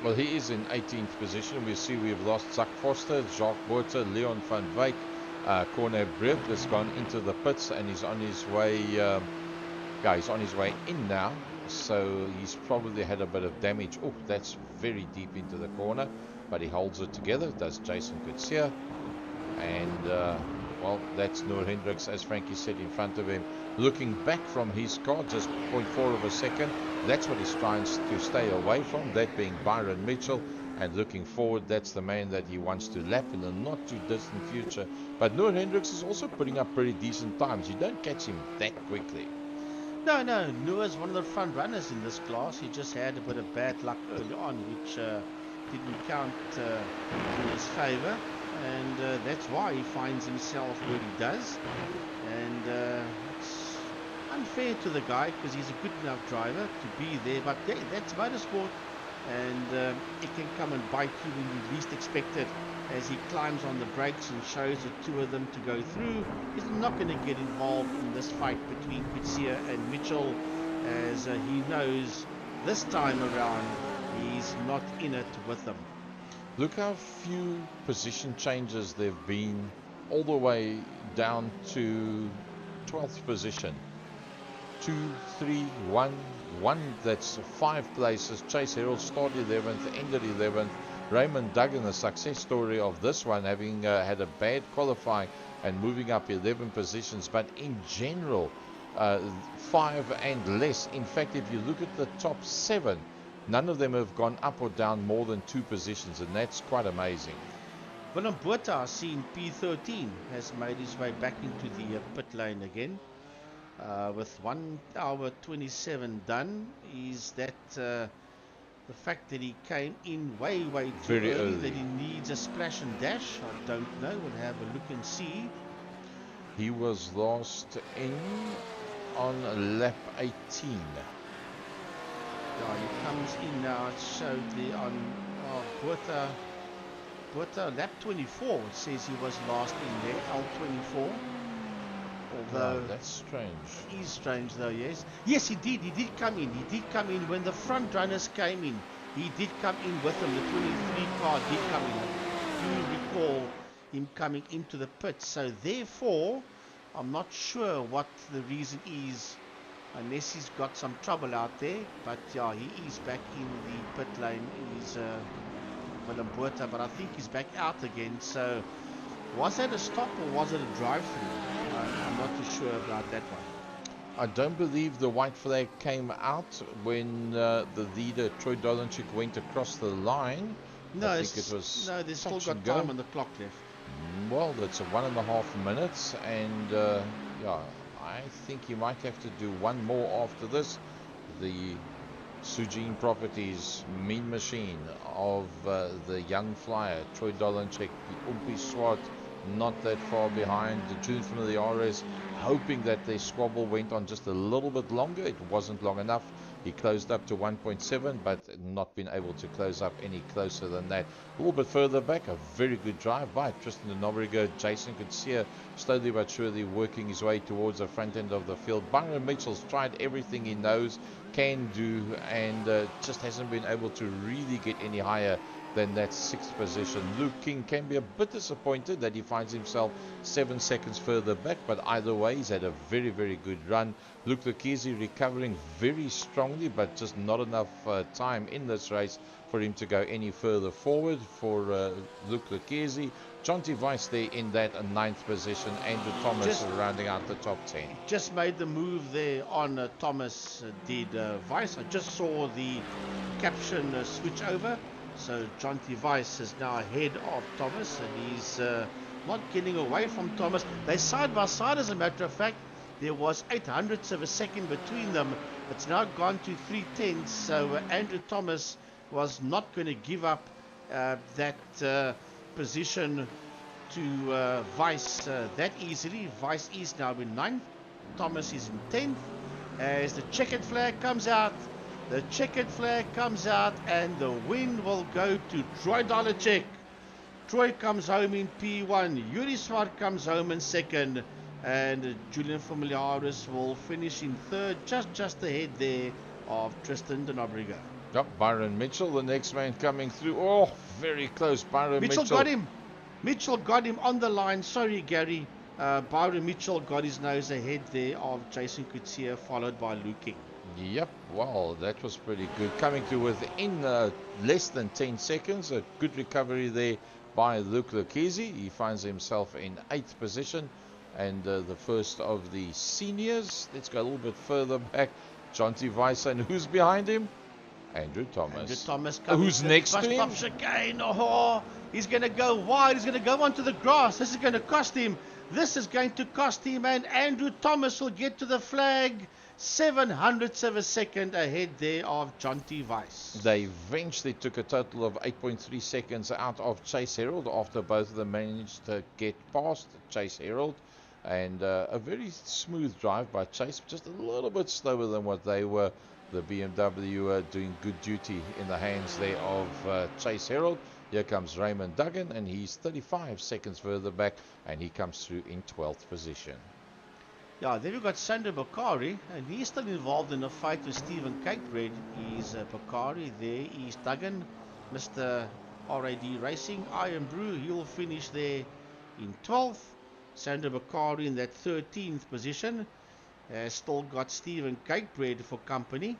Speaker 1: Well, he is in 18th position. We see we've lost Zak Foster, Jacques Botha, Leon van Wyk. Corne Breed has gone into the pits and he's on his way. He's on his way in now. So he's probably had a bit of damage. Oh, that's very deep into the corner, but he holds it together. Does Jason Coetzee. And well, that's Noor Hendricks, as Frankie said, in front of him, looking back from his car, just 0.4 of a second. That's what he's trying to stay away from, that being Byron Mitchell. And looking forward, that's the man that he wants to lap in the not too distant future. But Noor Hendricks is also putting up pretty decent times. You don't catch him that quickly.
Speaker 2: No, Noor's one of the front runners in this class. He just had a bit of bad luck early on, which didn't count in his favour. And that's why he finds himself where he does. And it's unfair to the guy because he's a good enough driver to be there. But yeah, that's motorsport. And it can come and bite you when you least expect it. As he climbs on the brakes and shows the two of them to go through, he's not going to get involved in this fight between Coetzee and Mitchell, as he knows this time around he's not in it with them.
Speaker 1: Look how few position changes there have been all the way down to 12th position. 2, 3, 1, 1, that's 5 places. Chase Herald started 11th, ended 11th. Raymond Duggan, the success story of this one, having had a bad qualifying and moving up 11 positions. But in general, 5 and less. In fact, if you look at the top 7, none of them have gone up or down more than 2 positions, and that's quite amazing.
Speaker 2: Willem Botha, seen P13, has made his way back into the pit lane again. With 1 hour 27 done, is that the fact that he came in way too early, that he needs a splash and dash? I don't know. We'll have a look and see.
Speaker 1: He was last in on lap 18.
Speaker 2: Yeah, he comes in now. It showed there on Botha lap 24. It says he was last in there, L24. Although
Speaker 1: that's strange.
Speaker 2: It is strange though, yes. Yes, he did come in. He did come in when the front runners came in. He did come in with them. The 23 car did come in. I do recall him coming into the pit. So therefore, I'm not sure what the reason is, unless he's got some trouble out there. But yeah, he is back in the pit lane. He's Willem Botha, but I think he's back out again. So was that a stop or was it a drive-through? I'm not too sure about that one.
Speaker 1: I don't believe the white flag came out when the leader Troy Dolenchik went across the line.
Speaker 2: No,
Speaker 1: I think it was
Speaker 2: they've still got time on the clock left.
Speaker 1: Well, that's 1.5 minutes, and yeah, I think he might have to do one more after this. The Sujin Properties mean machine of the young flyer Troy Dolenchik, the Umpi Swart, not that far behind. The June from the RS, hoping that their squabble went on just a little bit longer. It wasn't long enough. He closed up to 1.7, but not been able to close up any closer than that. A little bit further back, a very good drive by Tristan de Nobrega. Jason Coetzee slowly but surely working his way towards the front end of the field. Byron Mitchell's tried everything he knows, can do, and just hasn't been able to really get any higher than that 6th position. Luke King can be a bit disappointed that he finds himself 7 seconds further back, but either way, he's had a very good run. Luke Lucchese recovering very strongly, but just not enough time in this race for him to go any further forward for Luke Lucchese. Jonty Weiss there in that 9th position. Andrew Thomas rounding out the top 10.
Speaker 2: Just made the move there on Thomas, did Weiss. I just saw the caption switch over. So Jonty Weiss is now ahead of Thomas, and he's not getting away from Thomas. They're side by side, as a matter of fact. There was 0.08 of a second between them. It's now gone to 0.3. So Andrew Thomas was not going to give up that position to Weiss that easily. Weiss is now in 9th. Thomas is in 10th. As the checkered flag comes out, the checkered flag comes out, and the win will go to Troy Dolenchik. Troy comes home in P1. Yuri Swart comes home in 2nd. and Julian Familiaris will finish in third, just ahead there of Tristan de Nobrega.
Speaker 1: Yep, Byron Mitchell, the next man coming through. Oh, very close, Byron Mitchell.
Speaker 2: Mitchell got him on the line. Sorry, Gary. Byron Mitchell got his nose ahead there of Jason Coetzee, followed by Luke King.
Speaker 1: Yep, well, that was pretty good. Coming to within less than 10 seconds. A good recovery there by Luke Lucchese. He finds himself in 8th position. And the first of the seniors. Let's go a little bit further back. Jonty Weiss, and who's behind him? Andrew Thomas. Who's next to him?
Speaker 2: Chicane. Oh, he's going to go wide. He's going to go onto the grass. This is going to cost him. And Andrew Thomas will get to the flag 700ths of a second ahead there of Jonty Weiss.
Speaker 1: They eventually took a total of 8.3 seconds out of Chase Herald after both of them managed to get past Chase Herald. And a very smooth drive by Chase, just a little bit slower than what they were. The BMW doing good duty in the hands there of Chase Herald. Here comes Raymond Duggan, and he's 35 seconds further back, and he comes through in 12th position.
Speaker 2: Yeah, then we've got Sander Bakari, and he's still involved in a fight with Stephen Cakebread. He's Bakari, there is Duggan, Mr. RAD Racing, Iron Brew, he'll finish there in 12th. Sander Bakari in that 13th position. Still got Stephen Cakebread for company. You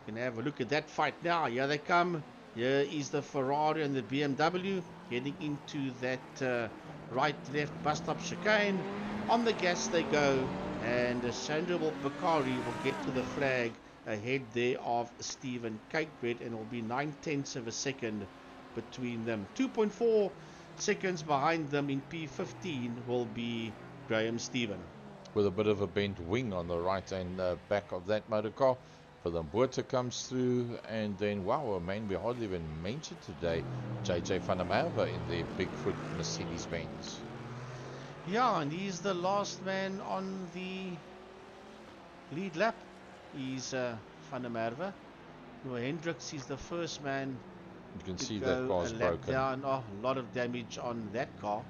Speaker 2: can have a look at that fight now. Here they come. Here is the Ferrari and the BMW heading into that right-left bus stop chicane. On the gas they go, and Sander Bakari will get to the flag ahead there of Stephen Cakebread, and it will be 9/10ths of a second between them. 2.4 seconds behind them in P15 will be Graham Stephen.
Speaker 1: With a bit of a bent wing on the right and back of that motor car. Villemboorte comes through, and then, wow, a man we hardly even mentioned today, JJ van der Merwe in the Bigfoot Mercedes-Benz.
Speaker 2: Yeah, and he's the last man on the lead lap. He's van der Merwe. Hendricks is the first man.
Speaker 1: You can see that car's broken.
Speaker 2: Down. Oh, a lot of damage on that car.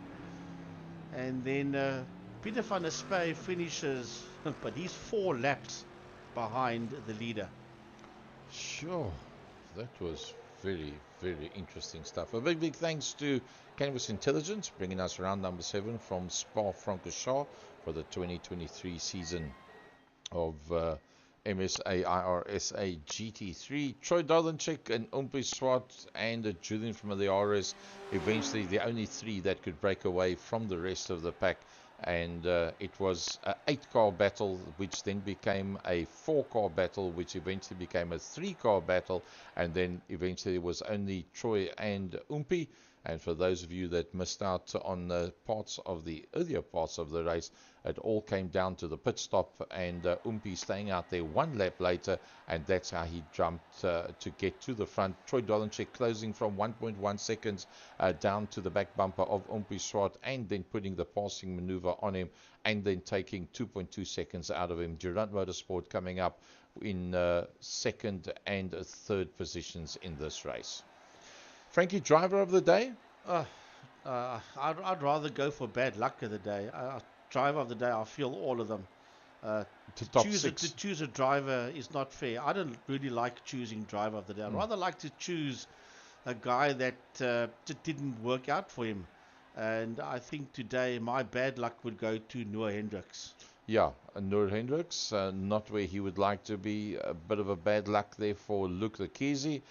Speaker 2: And then Peter van der Spey finishes, but he's 4 laps behind the leader.
Speaker 1: Sure, that was very, very interesting stuff. A big thanks to Canvas Intelligence bringing us round number 7 from Spa-Francorchamps for the 2023 season of MSA iRSA GT3. Troy Dolenchik and Umpi Swart and Julian from the RS, eventually the only 3 that could break away from the rest of the pack. And it was an 8-car battle, which then became a 4-car battle, which eventually became a 3-car battle, and then eventually it was only Troy and Umpi. And for those of you that missed out on the earlier parts of the race, it all came down to the pit stop, and Umpi staying out there 1 lap later, and that's how he jumped to get to the front. Troy Dolenchik closing from 1.1 seconds down to the back bumper of Umpi Swart, and then putting the passing maneuver on him, and then taking 2.2 seconds out of him. Durant Motorsport coming up in 2nd and 3rd positions in this race. Frankie, driver of the day?
Speaker 2: I'd rather go for bad luck of the day. Driver of the day, I feel all of them. To choose a driver is not fair. I don't really like choosing driver of the day. I'd rather like to choose a guy that just didn't work out for him. And I think today my bad luck would go to Noah Hendricks.
Speaker 1: Yeah, Noah Hendricks, not where he would like to be. A bit of a bad luck there for Luke Lucchese.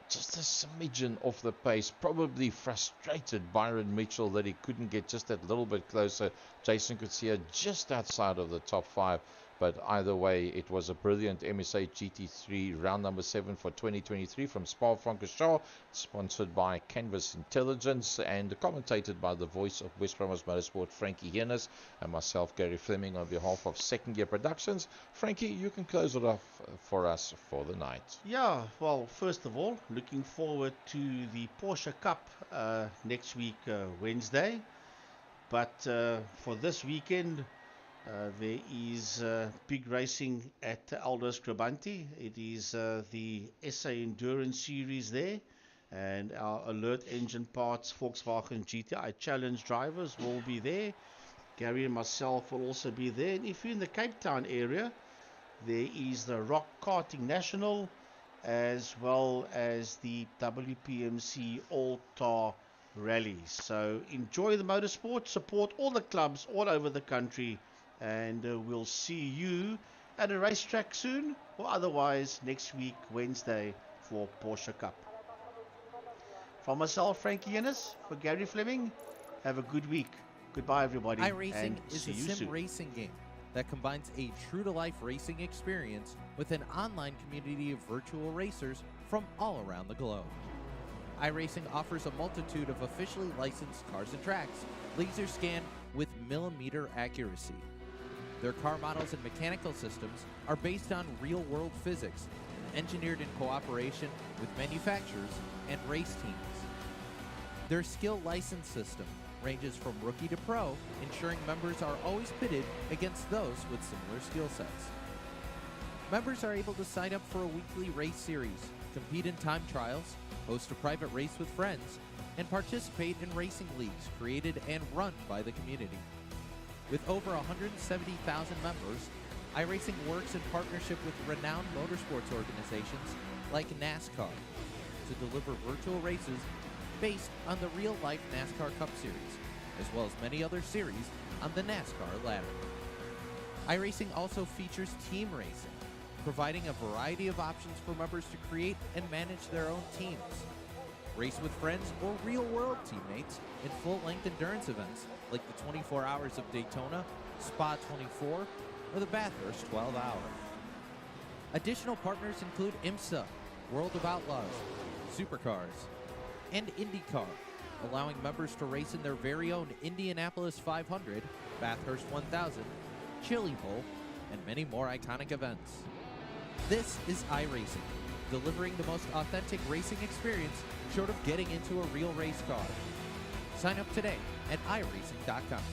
Speaker 1: Just a smidgen off the pace, probably frustrated Byron Mitchell that he couldn't get just that little bit closer. Jason Coetzee just outside of the top 5, but either way, it was a brilliant MSA GT3 round number 7 for 2023 from Spa-Francorchamps, sponsored by Canvas Intelligence and commentated by the voice of West Bromwich Motorsport, Frankie Hennis, and myself, Gary Fleming, on behalf of Second Gear Productions. Frankie, you can close it off for us for the night.
Speaker 2: Yeah, well, first of all, looking forward to the Porsche Cup next week, Wednesday. But for this weekend, there is big racing at Aldous Krabanti. It is the SA Endurance Series there, and our Alert Engine Parts Volkswagen GTI Challenge drivers will be there. Gary and myself will also be there. And if you're in the Cape Town area, there is the Rock Karting National, as well as the WPMC All-Tar Rally. So enjoy the motorsport, support all the clubs all over the country, and we'll see you at a racetrack soon, or otherwise next week, Wednesday, for Porsche Cup. From myself, Frankie Ennis, for Gary Fleming, have a good week. Goodbye, everybody.
Speaker 3: iRacing is a sim racing game that combines a true-to-life racing experience with an online community of virtual racers from all around the globe. iRacing offers a multitude of officially licensed cars and tracks, laser scanned with millimeter accuracy. Their car models and mechanical systems are based on real-world physics, engineered in cooperation with manufacturers and race teams. Their skill license system ranges from rookie to pro, ensuring members are always pitted against those with similar skill sets. Members are able to sign up for a weekly race series, compete in time trials, host a private race with friends, and participate in racing leagues created and run by the community. With over 170,000 members, iRacing works in partnership with renowned motorsports organizations like NASCAR to deliver virtual races based on the real-life NASCAR Cup Series, as well as many other series on the NASCAR ladder. iRacing also features team racing, providing a variety of options for members to create and manage their own teams. Race with friends or real-world teammates in full-length endurance events like the 24 Hours of Daytona, Spa-24, or the Bathurst 12 Hour. Additional partners include IMSA, World of Outlaws, Supercars, and IndyCar, allowing members to race in their very own Indianapolis 500, Bathurst 1000, Chili Bowl, and many more iconic events. This is iRacing, delivering the most authentic racing experience short of getting into a real race car. Sign up today at iRacing.com.